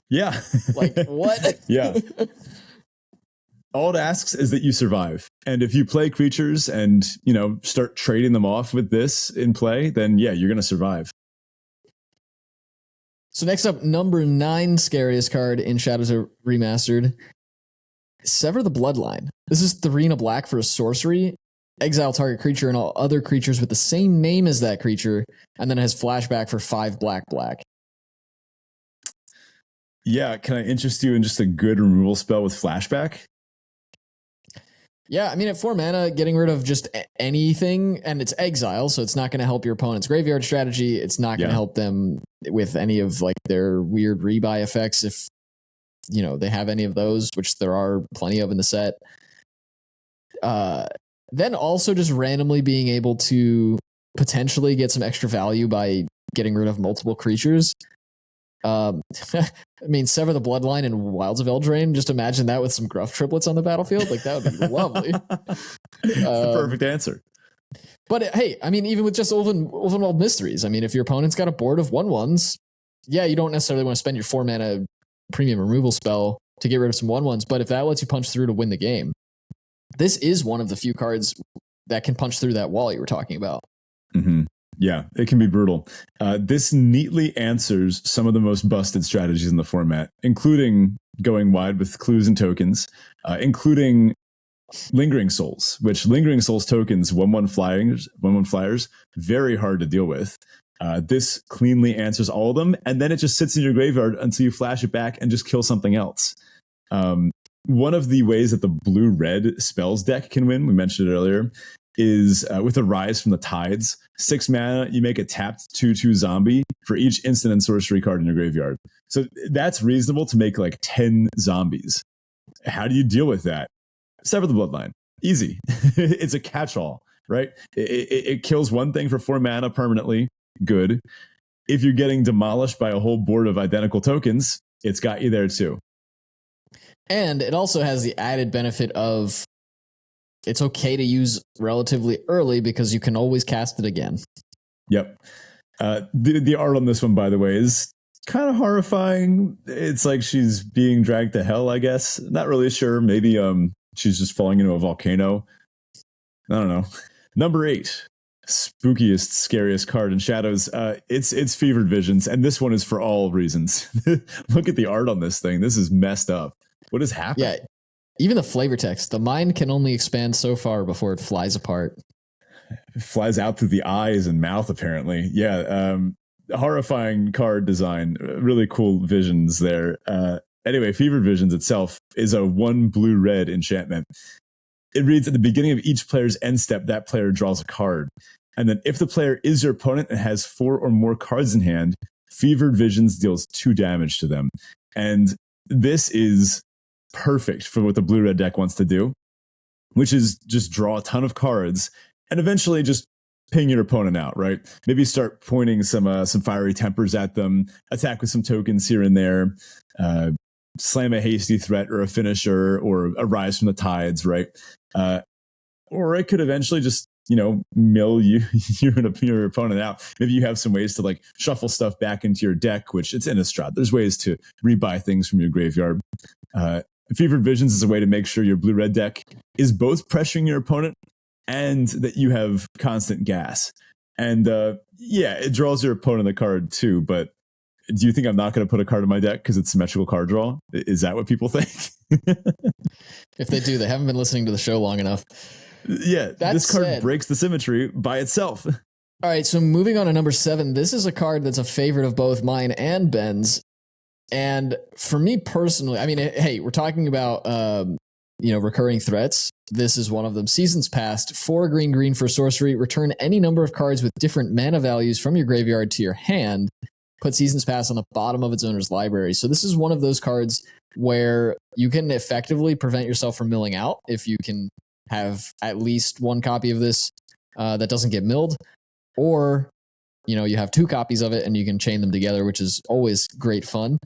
B: Yeah.
A: Like, what?
B: Yeah. All it asks is that you survive. And if you play creatures and, start trading them off with this in play, then yeah, you're going to survive.
A: So next up, number 9 scariest card in Shadows Remastered. Sever the Bloodline. This is 3 and a black for a sorcery. Exile target creature and all other creatures with the same name as that creature, and then it has flashback for 5 black.
B: Yeah, can I interest you in just a good removal spell with flashback?
A: Yeah, I mean, at 4 mana, getting rid of just anything, and it's exile, so it's not going to help your opponent's graveyard strategy. It's not going to help them with any of like their weird rebuy effects if they have any of those, which there are plenty of in the set. Then also just randomly being able to potentially get some extra value by getting rid of multiple creatures. I mean, Sever the Bloodline and Wilds of Eldraine. Just imagine that with some Gruff triplets on the battlefield. Like, that would be lovely.
B: It's the perfect answer.
A: But hey, I mean, even with just Ulvenwald Mysteries, I mean, if your opponent's got a board of 1/1s, yeah, you don't necessarily want to spend your 4 mana premium removal spell to get rid of some 1/1s. But if that lets you punch through to win the game, this is one of the few cards that can punch through that wall you were talking about.
B: Mm-hmm. Yeah, it can be brutal. This neatly answers some of the most busted strategies in the format, including going wide with clues and tokens, including Lingering Souls, which Lingering Souls tokens, 1/1 flyers, very hard to deal with. This cleanly answers all of them, and then it just sits in your graveyard until you flash it back and just kill something else. One of the ways that the blue-red spells deck can win, we mentioned it earlier, is with a Rise from the Tides. 6 mana, you make a tapped 2/2 zombie for each instant and sorcery card in your graveyard. So that's reasonable to make like 10 zombies. How do you deal with that? Sever the Bloodline. Easy. It's a catch-all, right? It kills one thing for 4 mana permanently. Good. If you're getting demolished by a whole board of identical tokens, it's got you there too.
A: And it also has the added benefit of it's okay to use relatively early because you can always cast it again.
B: Yep. The art on this one, by the way, is kind of horrifying. It's like she's being dragged to hell, I guess. Not really sure. Maybe she's just falling into a volcano. I don't know. Number 8, spookiest, scariest card in Shadows. It's Fevered Visions, and this one is for all reasons. Look at the art on this thing. This is messed up. What is happening?
A: Yeah, even the flavor text. The mind can only expand so far before it flies apart.
B: It flies out through the eyes and mouth, apparently. Yeah, horrifying card design. Really cool visions there. Anyway, Fevered Visions itself is a 1 blue-red enchantment. It reads, at the beginning of each player's end step, that player draws a card. And then if the player is your opponent and has 4 or more cards in hand, Fevered Visions deals 2 damage to them. And this is perfect for what the blue-red deck wants to do, which is just draw a ton of cards and eventually just ping your opponent out, right? Maybe start pointing some fiery tempers at them, attack with some tokens here and there, slam a hasty threat or a finisher or a Rise from the Tides, right? Or it could eventually just, mill your opponent out. Maybe you have some ways to like shuffle stuff back into your deck, which it's Innistrad. There's ways to rebuy things from your graveyard. Fevered Visions is a way to make sure your blue-red deck is both pressuring your opponent and that you have constant gas. And it draws your opponent a card too, but do you think I'm not going to put a card in my deck because it's symmetrical card draw? Is that what people think?
A: If they do, they haven't been listening to the show long enough.
B: Yeah, this card breaks the symmetry by itself. All
A: right, so moving on to number 7, this is a card that's a favorite of both mine and Ben's. And for me personally, I mean, hey, we're talking about, recurring threats. This is one of them. Seasons Past, 4 green for sorcery. Return any number of cards with different mana values from your graveyard to your hand. Put Seasons Past on the bottom of its owner's library. So this is one of those cards where you can effectively prevent yourself from milling out if you can have at least 1 copy of this that doesn't get milled, or you have 2 copies of it and you can chain them together, which is always great fun.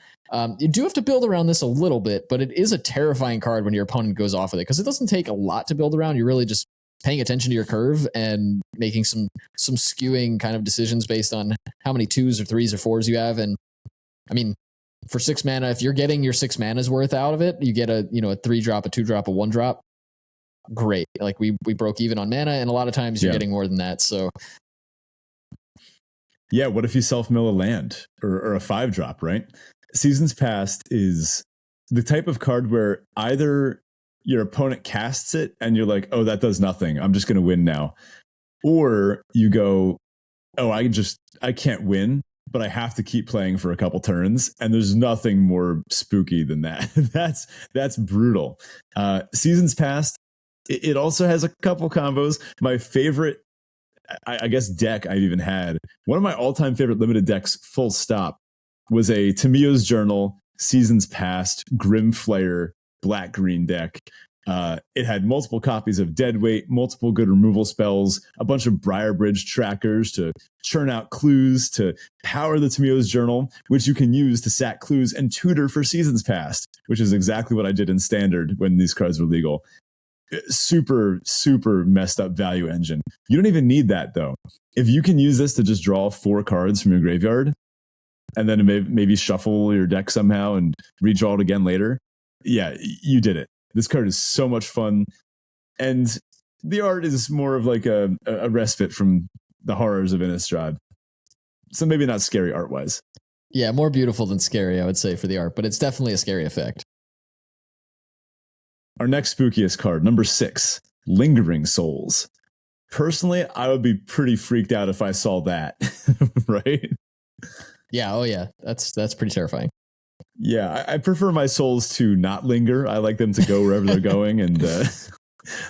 A: You do have to build around this a little bit, but it is a terrifying card when your opponent goes off with it because it doesn't take a lot to build around. You're really just paying attention to your curve and making some skewing kind of decisions based on how many 2s or 3s or 4s you have. And I mean, for 6 mana, if you're getting your 6 mana's worth out of it, you get a 3-drop, a 2-drop, a 1-drop. Great. Like we broke even on mana, and a lot of times you're getting more than that. So
B: yeah, what if you self-mill a land or a 5-drop, right? Seasons Past is the type of card where either your opponent casts it and you're like, oh, that does nothing, I'm just going to win now. Or you go, oh, I can't win, but I have to keep playing for a couple turns. And there's nothing more spooky than that. That's brutal. Seasons Past, it also has a couple combos. My favorite, I guess, deck I've even had, one of my all-time favorite limited decks, full stop, was a Tamiyo's Journal, Seasons Past, Grim Flayer, black-green deck. It had multiple copies of Deadweight, multiple good removal spells, a bunch of Briarbridge trackers to churn out clues, to power the Tamiyo's Journal, which you can use to sack clues and tutor for Seasons Past, which is exactly what I did in Standard when these cards were legal. Super, super messed up value engine. You don't even need that, though. If you can use this to just draw 4 cards from your graveyard and then maybe shuffle your deck somehow and redraw it again later, yeah, you did it. This card is so much fun. And the art is more of like a respite from the horrors of Innistrad. So maybe not scary art-wise.
A: Yeah, more beautiful than scary, I would say, for the art, but it's definitely a scary effect.
B: Our next spookiest card, number 6, Lingering Souls. Personally, I would be pretty freaked out if I saw that, right?
A: Yeah. Oh yeah. That's pretty terrifying.
B: Yeah, I prefer my souls to not linger. I like them to go wherever they're going and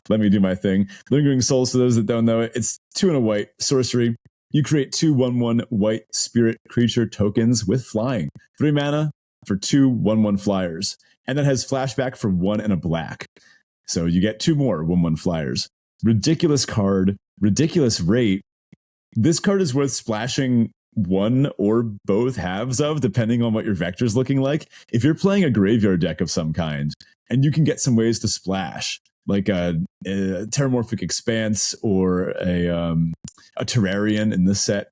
B: let me do my thing. Lingering souls, for those that don't know it, it's 2 and a white sorcery. You create 2/1/1 white spirit creature tokens with flying. 3 mana for 2/1/1 flyers. And that has flashback for 1 and a black. So you get 2 more 1/1 flyers. Ridiculous card, ridiculous rate. This card is worth splashing one or both halves of, depending on what your vector's looking like. If you're playing a graveyard deck of some kind, and you can get some ways to splash, like a Terramorphic Expanse or a Terrarian in this set,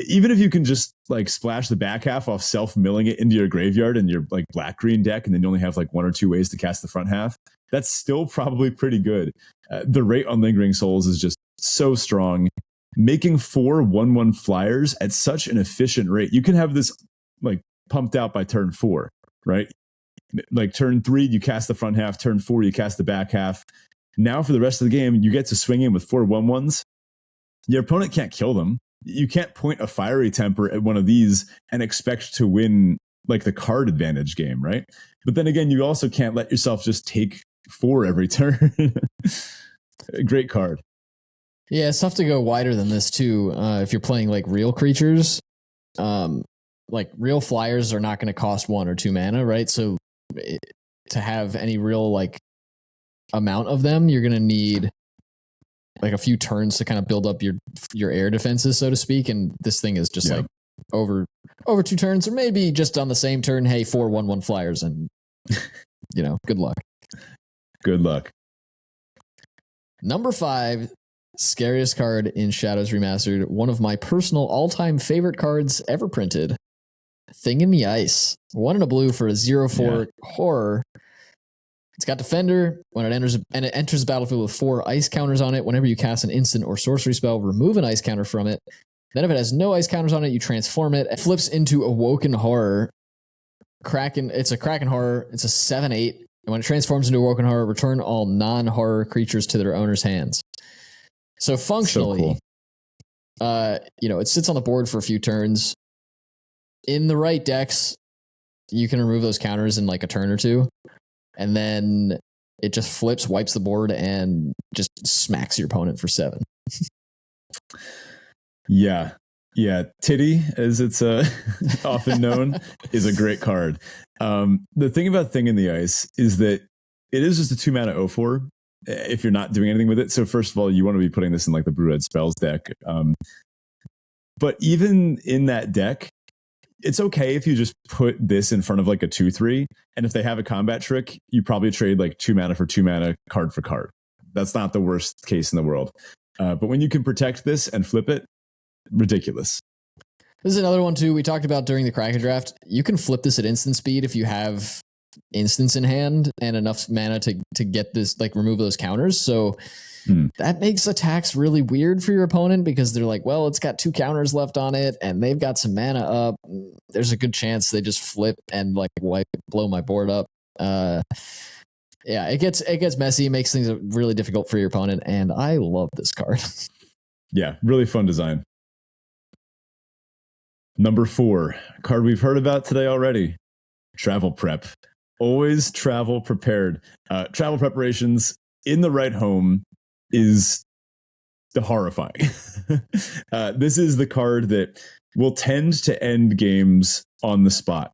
B: even if you can just like splash the back half off self-milling it into your graveyard and your like black-green deck, and then you only have like 1 or 2 ways to cast the front half, that's still probably pretty good. The rate on Lingering Souls is just so strong. Making 4 1/1 flyers at such an efficient rate. You can have this like pumped out by turn 4, right? Like turn 3, you cast the front half. Turn 4, you cast the back half. Now for the rest of the game, you get to swing in with 4 1/1s. Your opponent can't kill them. You can't point a fiery temper at one of these and expect to win like the card advantage game, right? But then again, you also can't let yourself just take 4 every turn. Great card.
A: Yeah, it's tough to go wider than this too. If you're playing like real creatures, like real flyers are not going to cost 1 or 2 mana, right? So to have any real like amount of them, you're going to need like a few turns to kind of build up your air defenses, so to speak. And this thing is just like over 2 turns, or maybe just on the same turn. Hey, 4 1/1 flyers, and good luck.
B: Good luck.
A: Number 5. Scariest card in Shadows Remastered. One of my personal all-time favorite cards ever printed. Thing in the Ice. 1 and a blue for a 0/4 horror. It's got Defender. When it enters the battlefield with 4 ice counters on it, whenever you cast an instant or sorcery spell, remove an ice counter from it. Then if it has no ice counters on it, you transform it. It flips into Awoken Horror. It's a Kraken Horror. It's a 7/8. And when it transforms into Awoken Horror, return all non-horror creatures to their owner's hands. So functionally, it sits on the board for a few turns. In the right decks, you can remove those counters in like a turn or 2. And then it just flips, wipes the board, and just smacks your opponent for 7.
B: Yeah. Titty, as it's often known, is a great card. The thing about Thing in the Ice is that it is just a 2 mana 0/4. If you're not doing anything with it. So first of all, you want to be putting this in like the Blue-Red Spells deck. But even in that deck, it's okay if you just put this in front of like a 2/3. And if they have a combat trick, you probably trade like 2 mana for 2 mana, card for card. That's not the worst case in the world. But when you can protect this and flip it, ridiculous.
A: This is another one too we talked about during the Kraken draft. You can flip this at instant speed if you have instants in hand and enough mana to get this, like remove those counters. So that makes attacks really weird for your opponent, because they're like, well, it's got 2 counters left on it and they've got some mana up. There's a good chance they just flip and like blow my board up. It gets messy. It makes things really difficult for your opponent, and I love this card.
B: Yeah, really fun design. Number 4, card we've heard about today already. Travel Prep. Always travel prepared. Travel preparations in the right home is the horrifying. This is the card that will tend to end games on the spot.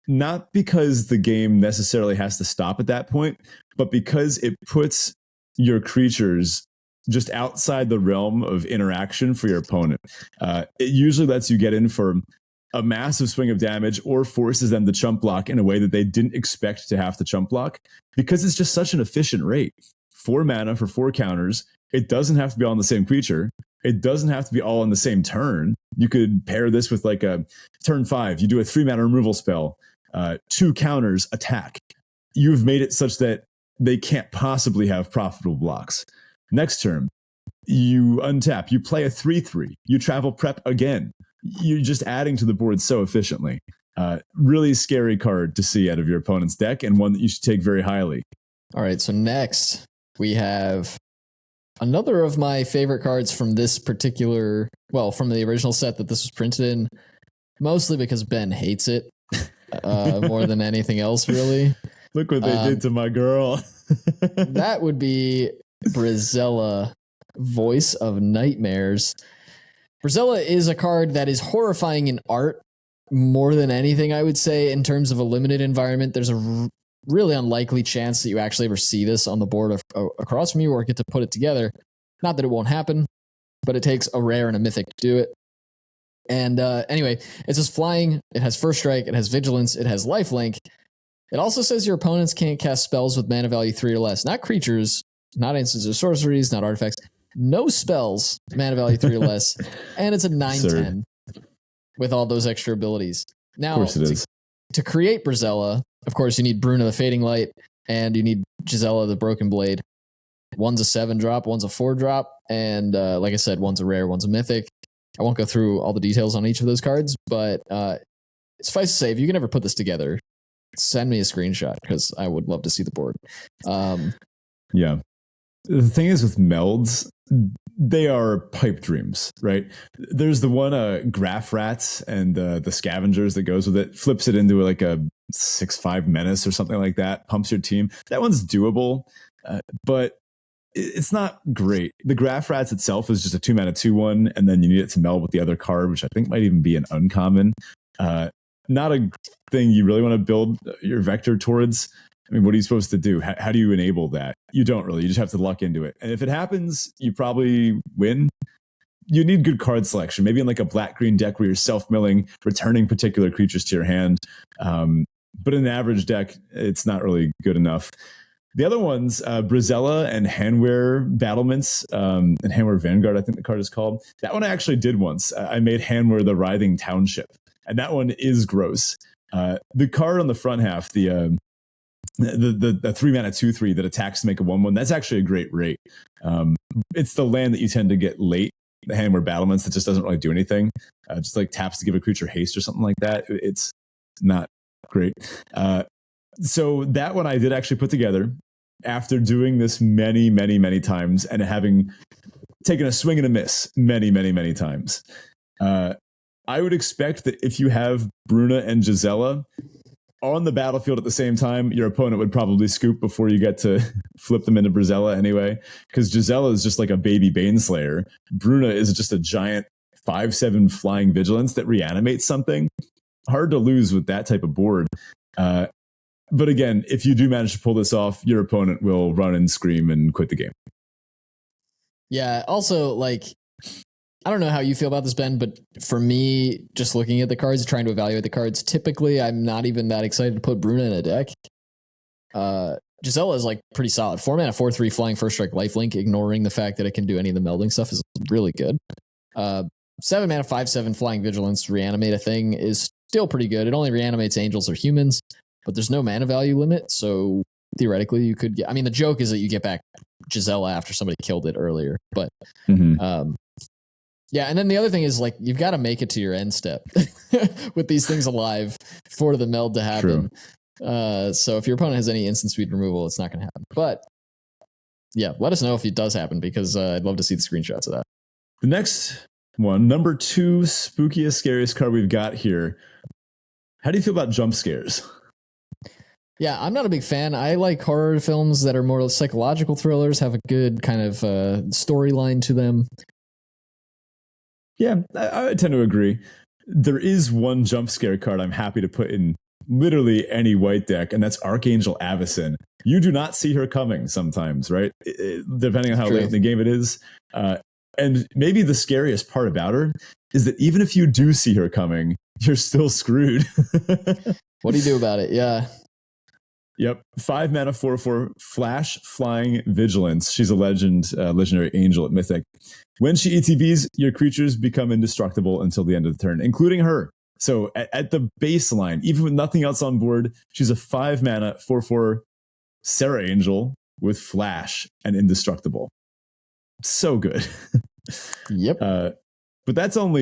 B: Not because the game necessarily has to stop at that point, but because it puts your creatures just outside the realm of interaction for your opponent. It usually lets you get in for a massive swing of damage, or forces them to chump block in a way that they didn't expect to have to chump block, because it's just such an efficient rate. 4 mana for 4 counters. It doesn't have to be all on the same creature. It doesn't have to be all on the same turn. You could pair this with like a turn 5. You do a 3 mana removal spell, 2 counters, attack. You've made it such that they can't possibly have profitable blocks. Next turn, you untap, you play a 3/3, you travel prep again. You're just adding to the board so efficiently. Really scary card to see out of your opponent's deck, and one that you should take very highly.
A: All right, so next we have Another of my favorite cards from this particular, well, from the original set that this was printed in, mostly because Ben hates it more than anything else, really.
B: Look what they did to my girl.
A: That would be Brizella, Voice of Nightmares. Brizella is a card that is horrifying in art more than anything, I would say, in terms of a limited environment. There's a really unlikely chance that you actually ever see this on the board across from you or get to put it together. Not that it won't happen, but it takes a rare and a mythic to do it. And anyway, it's just flying. It has first strike. It has vigilance. It has lifelink. It also says your opponents can't cast spells with mana value 3 or less. Not creatures, not instances or sorceries, not artifacts. No spells, mana value 3 or less. And it's a 9/10 with all those extra abilities. Now,
B: of course it is.
A: To create Brizella, of course, you need Bruna the Fading Light, and you need Gisela the Broken Blade. One's a 7-drop, one's a 4-drop, and like I said, one's a rare, one's a mythic. I won't go through all the details on each of those cards, but suffice to say, if you can ever put this together, send me a screenshot because I would love to see the board.
B: Yeah. The thing is with melds, they are pipe dreams, right? There's the one Graph Rats and the Scavengers that goes with it, flips it into like a 6/5 menace or something like that, pumps your team. That one's doable, but it's not great. The Graph Rats itself is just a 2-mana 2/1, and then you need it to meld with the other card, which I think might even be an uncommon. Not a thing you really want to build your vector towards. I mean, what are you supposed to do? How do you enable that? You don't really. You just have to luck into it. And if it happens, you probably win. You need good card selection. Maybe in like a black-green deck where you're self-milling, returning particular creatures to your hand. But in an average deck, it's not really good enough. The other ones, Brizella and Hanweir Battlements, and Hanweir Vanguard, I think the card is called. That one I actually did once. I made Hanweir the Writhing Township. And that one is gross. The card on the front half, the 3-mana 2/3 that attacks to make a 1/1, that's actually a great rate. It's the land that you tend to get late, the Hanweir Battlements, that just doesn't really do anything. Just like taps to give a creature haste or something like that. It's not great. So that one I did actually put together after doing this many, many, many times and having taken a swing and a miss many, many, many times. I would expect that if you have Bruna and Gisela on the battlefield at the same time, your opponent would probably scoop before you get to flip them into Brizella anyway, because Gisela is just like a baby Baneslayer. Bruna is just a giant 5/7 flying vigilance that reanimates something. Hard to lose with that type of board. But again, if you do manage to pull this off, your opponent will run and scream and quit the game.
A: Yeah, also, like, I don't know how you feel about this, Ben, but for me, just looking at the cards, trying to evaluate the cards, typically I'm not even that excited to put Bruna in a deck. Gisela is like pretty solid. 4-mana 4/3 flying first strike lifelink, ignoring the fact that it can do any of the melding stuff, is really good. 7-mana 5/7 flying vigilance, reanimate a thing, is still pretty good. It only reanimates angels or humans, but there's no mana value limit, so theoretically you could get, I mean, the joke is that you get back Gisela after somebody killed it earlier, but yeah, and then the other thing is, like, you've got to make it to your end step with these things alive for the meld to happen. So if your opponent has any instant speed removal, it's not going to happen. But yeah, let us know if it does happen, because I'd love to see the screenshots of that.
B: The next one, number 2, spookiest, scariest card we've got here. How do you feel about jump scares?
A: Yeah, I'm not a big fan. I like horror films that are more psychological thrillers, have a good kind of storyline to them.
B: Yeah, I tend to agree. There is one jump scare card I'm happy to put in literally any white deck, and that's Archangel Avacyn. You do not see her coming sometimes, right? Depending on how late in the game it is. And maybe the scariest part about her is that even if you do see her coming, you're still screwed.
A: What do you do about it? Yeah.
B: Yep. 5-mana 4/4 flash flying vigilance. She's a legendary angel at Mythic. When she ETBs, your creatures become indestructible until the end of the turn, including her. So at the baseline, even with nothing else on board, she's a 5-mana 4/4 Serra Angel with flash and indestructible. So good.
A: Yep.
B: But that's not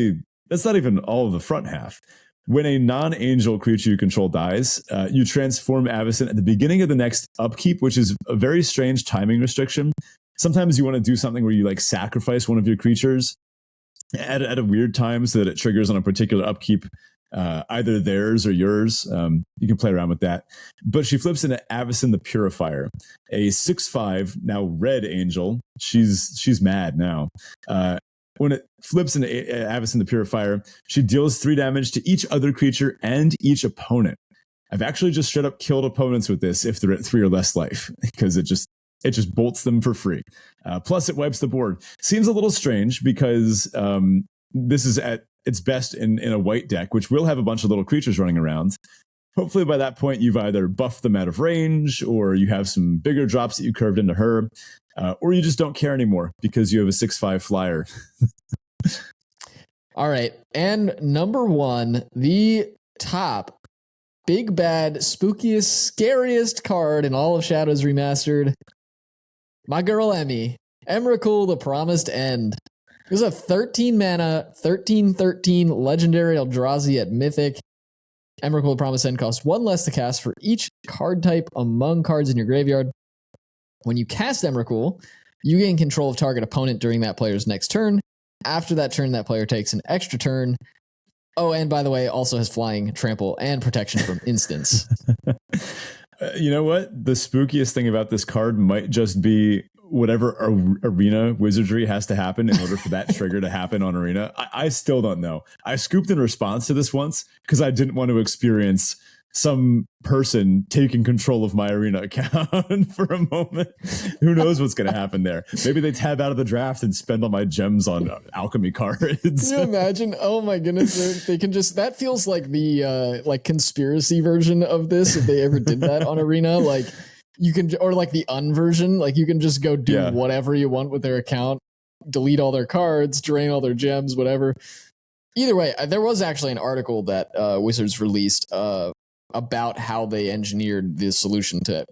B: even all of the front half. When a non-angel creature you control dies, you transform Avacyn at the beginning of the next upkeep, which is a very strange timing restriction. sometimes you want to do something where you like sacrifice one of your creatures at a weird time so that it triggers on a particular upkeep, either theirs or yours. You can play around with that. But she flips into Avacyn the Purifier, a 6/5 now red angel. She's mad now. When it flips into Avacyn the Purifier, she deals 3 damage to each other creature and each opponent. I've actually just straight up killed opponents with this if they're at 3 or less life, because it just bolts them for free. Plus, it wipes the board. Seems a little strange because this is at its best in a white deck, which will have a bunch of little creatures running around. Hopefully by that point, you've either buffed them out of range, or you have some bigger drops that you curved into her, or you just don't care anymore because you have a 6/5 flyer.
A: All right. And number 1, the top big bad, spookiest, scariest card in all of Shadows Remastered. My girl Emmy. Emrakul, the Promised End. There's a 13 mana, 13/13 legendary Eldrazi at Mythic. Emrakul, the Promised End costs 1 less to cast for each card type among cards in your graveyard. When you cast Emrakul, you gain control of target opponent during that player's next turn. After that turn, that player takes an extra turn. Oh, and by the way, also has flying, trample, and protection from instants.
B: You know what? The spookiest thing about this card might just be whatever arena wizardry has to happen in order for that trigger to happen on arena. I still don't know. I scooped in response to this once because I didn't want to experience some person taking control of my arena account for a moment. Who knows what's going to happen there? Maybe they tab out of the draft and spend all my gems on alchemy cards.
A: Can you imagine? Oh my goodness. They can just, that feels like the like conspiracy version of this. If they ever did that on arena, like you can, or like the unversion, like you can just go do whatever you want with their account, delete all their cards, drain all their gems, whatever. Either way, there was actually an article that Wizards released about how they engineered the solution to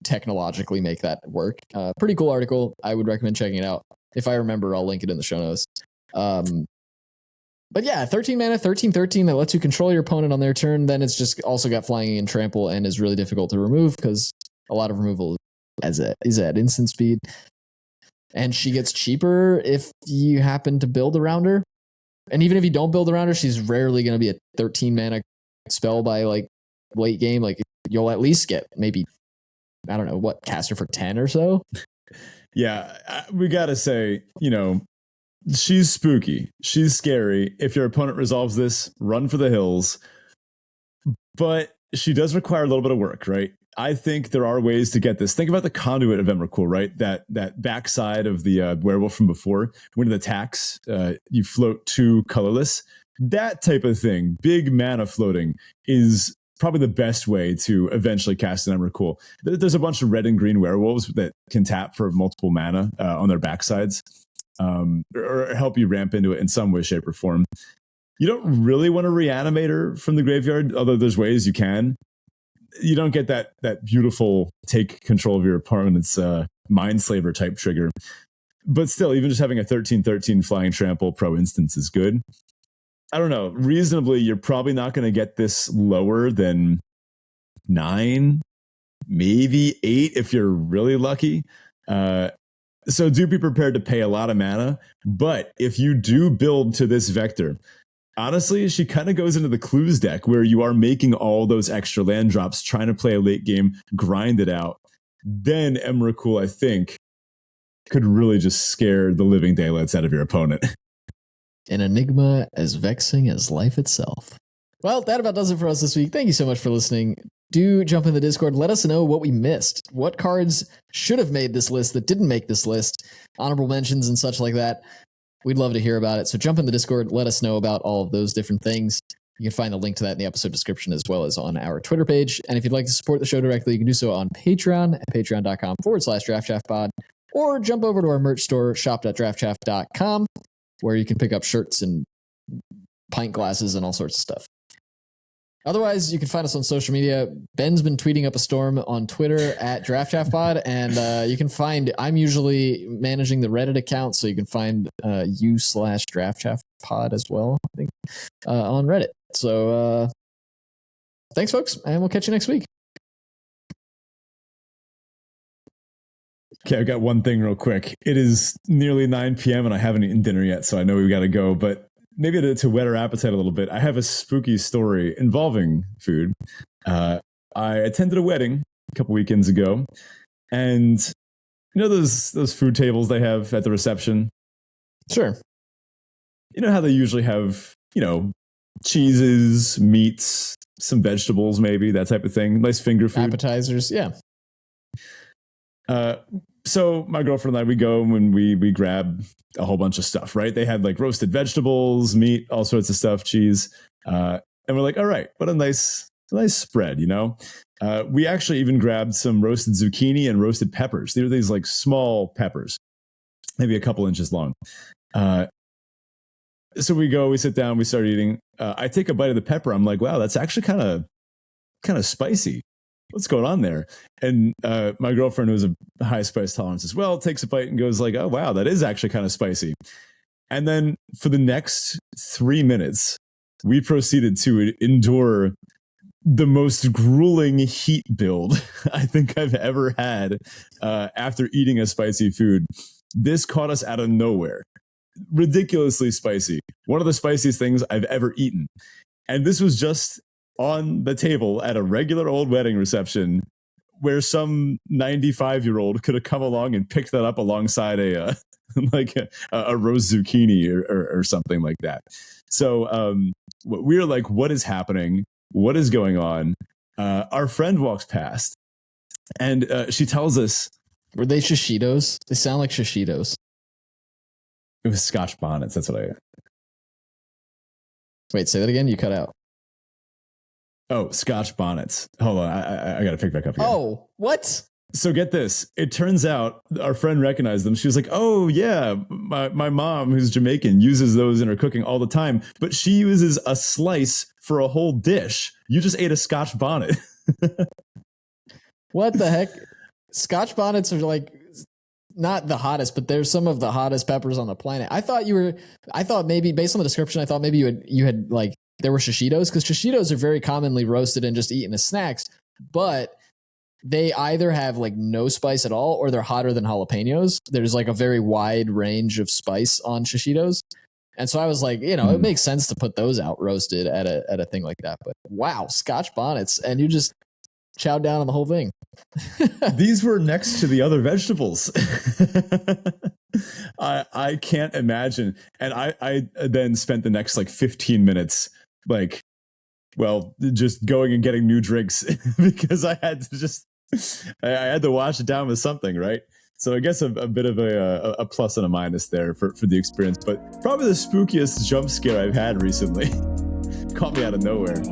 A: technologically make that work. Pretty cool article. I would recommend checking it out. If I remember, I'll link it in the show notes. But yeah, 13 mana, 13/13 that lets you control your opponent on their turn. Then it's just also got flying and trample and is really difficult to remove because a lot of removal is at instant speed. And she gets cheaper if you happen to build around her. And even if you don't build around her, she's rarely going to be a 13 mana spell by like late game. Like you'll at least get maybe, I don't know, what, cast her for 10 or so.
B: Yeah, we gotta say, you know, she's spooky, she's scary. If your opponent resolves this, run for the hills. But she does require a little bit of work, right? I think there are ways to get this. Think about the conduit of Emrakul, right? That backside of the werewolf from before. When it attacks, you float 2 colorless. That type of thing, big mana floating, is probably the best way to eventually cast an Emrakul. There's a bunch of red and green werewolves that can tap for multiple mana on their backsides, or help you ramp into it in some way, shape, or form. You don't really want to reanimate her from the graveyard, although there's ways you can. You don't get that beautiful take control of your opponent's Mindslaver type trigger. But still, even just having a 13/13 flying trample pro instance is good. I don't know. Reasonably, you're probably not going to get this lower than 9, maybe 8 if you're really lucky. So do be prepared to pay a lot of mana. But if you do build to this vector, honestly, she kind of goes into the clues deck where you are making all those extra land drops, trying to play a late game, grind it out. Then Emrakul, I think, could really just scare the living daylights out of your opponent.
A: An enigma as vexing as life itself. Well, that about does it for us this week. Thank you so much for listening. Do jump in the Discord. Let us know what we missed. What cards should have made this list that didn't make this list. Honorable mentions and such like that. We'd love to hear about it. So jump in the Discord. Let us know about all of those different things. You can find the link to that in the episode description as well as on our Twitter page. And if you'd like to support the show directly, you can do so on Patreon at patreon.com/draftchaffpod, or jump over to our merch store, shop.draftchaff.com, where you can pick up shirts and pint glasses and all sorts of stuff. Otherwise, you can find us on social media. Ben's been tweeting up a storm on Twitter at DraftChaffPod, and you can find, I'm usually managing the Reddit account, so you can find u/DraftChaffPod as well, I think, on Reddit. So thanks, folks, and we'll catch you next week.
B: Okay, I've got one thing real quick. It is nearly 9 p.m. and I haven't eaten dinner yet, so I know we've got to go. But maybe to whet our appetite a little bit, I have a spooky story involving food. I attended a wedding a couple weekends ago, and you know those food tables they have at the reception?
A: Sure.
B: You know how they usually have, cheeses, meats, some vegetables, maybe, that type of thing. Nice finger food.
A: Appetizers, yeah.
B: So my girlfriend and I, we go and we grab a whole bunch of stuff, right? They had like roasted vegetables, meat, all sorts of stuff, cheese. And we're like, all right, what a nice spread, We actually even grabbed some roasted zucchini and roasted peppers. They were these like small peppers, maybe a couple inches long. So we sit down, we start eating. I take a bite of the pepper. I'm like, wow, that's actually kind of spicy. What's going on there? And my girlfriend, who's a high spice tolerance as well, takes a bite and goes like, oh, wow, that is actually kind of spicy. And then for the next 3 minutes, we proceeded to endure the most grueling heat build I think I've ever had after eating a spicy food. This caught us out of nowhere. Ridiculously spicy. One of the spiciest things I've ever eaten. And this was just on the table at a regular old wedding reception where some 95-year-old could have come along and picked that up alongside a roast zucchini or something like that. So we were like, what is happening? What is going on? Our friend walks past and she tells us.
A: Were they shishitos? They sound like shishitos.
B: It was Scotch bonnets. That's what I.
A: Wait, say that again. You cut out.
B: Oh, Scotch bonnets. Hold on. I got to pick back up again.
A: Oh, what?
B: So get this. It turns out our friend recognized them. She was like, oh, yeah, my mom, who's Jamaican, uses those in her cooking all the time. But she uses a slice for a whole dish. You just ate a Scotch bonnet.
A: What the heck? Scotch bonnets are like not the hottest, but they're some of the hottest peppers on the planet. I thought maybe based on the description, I thought maybe you had like there were shishitos, because shishitos are very commonly roasted and just eaten as snacks, but they either have like no spice at all or they're hotter than jalapenos. There's like a very wide range of spice on shishitos. And so I was like, it makes sense to put those out roasted at a thing like that. But wow, Scotch bonnets, and you just chowed down on the whole thing.
B: These were next to the other vegetables. I can't imagine. And I then spent the next like 15 minutes just going and getting new drinks because I had to wash it down with something, right? So I guess a bit of a plus and a minus there for the experience, but probably the spookiest jump scare I've had recently. Caught me out of nowhere.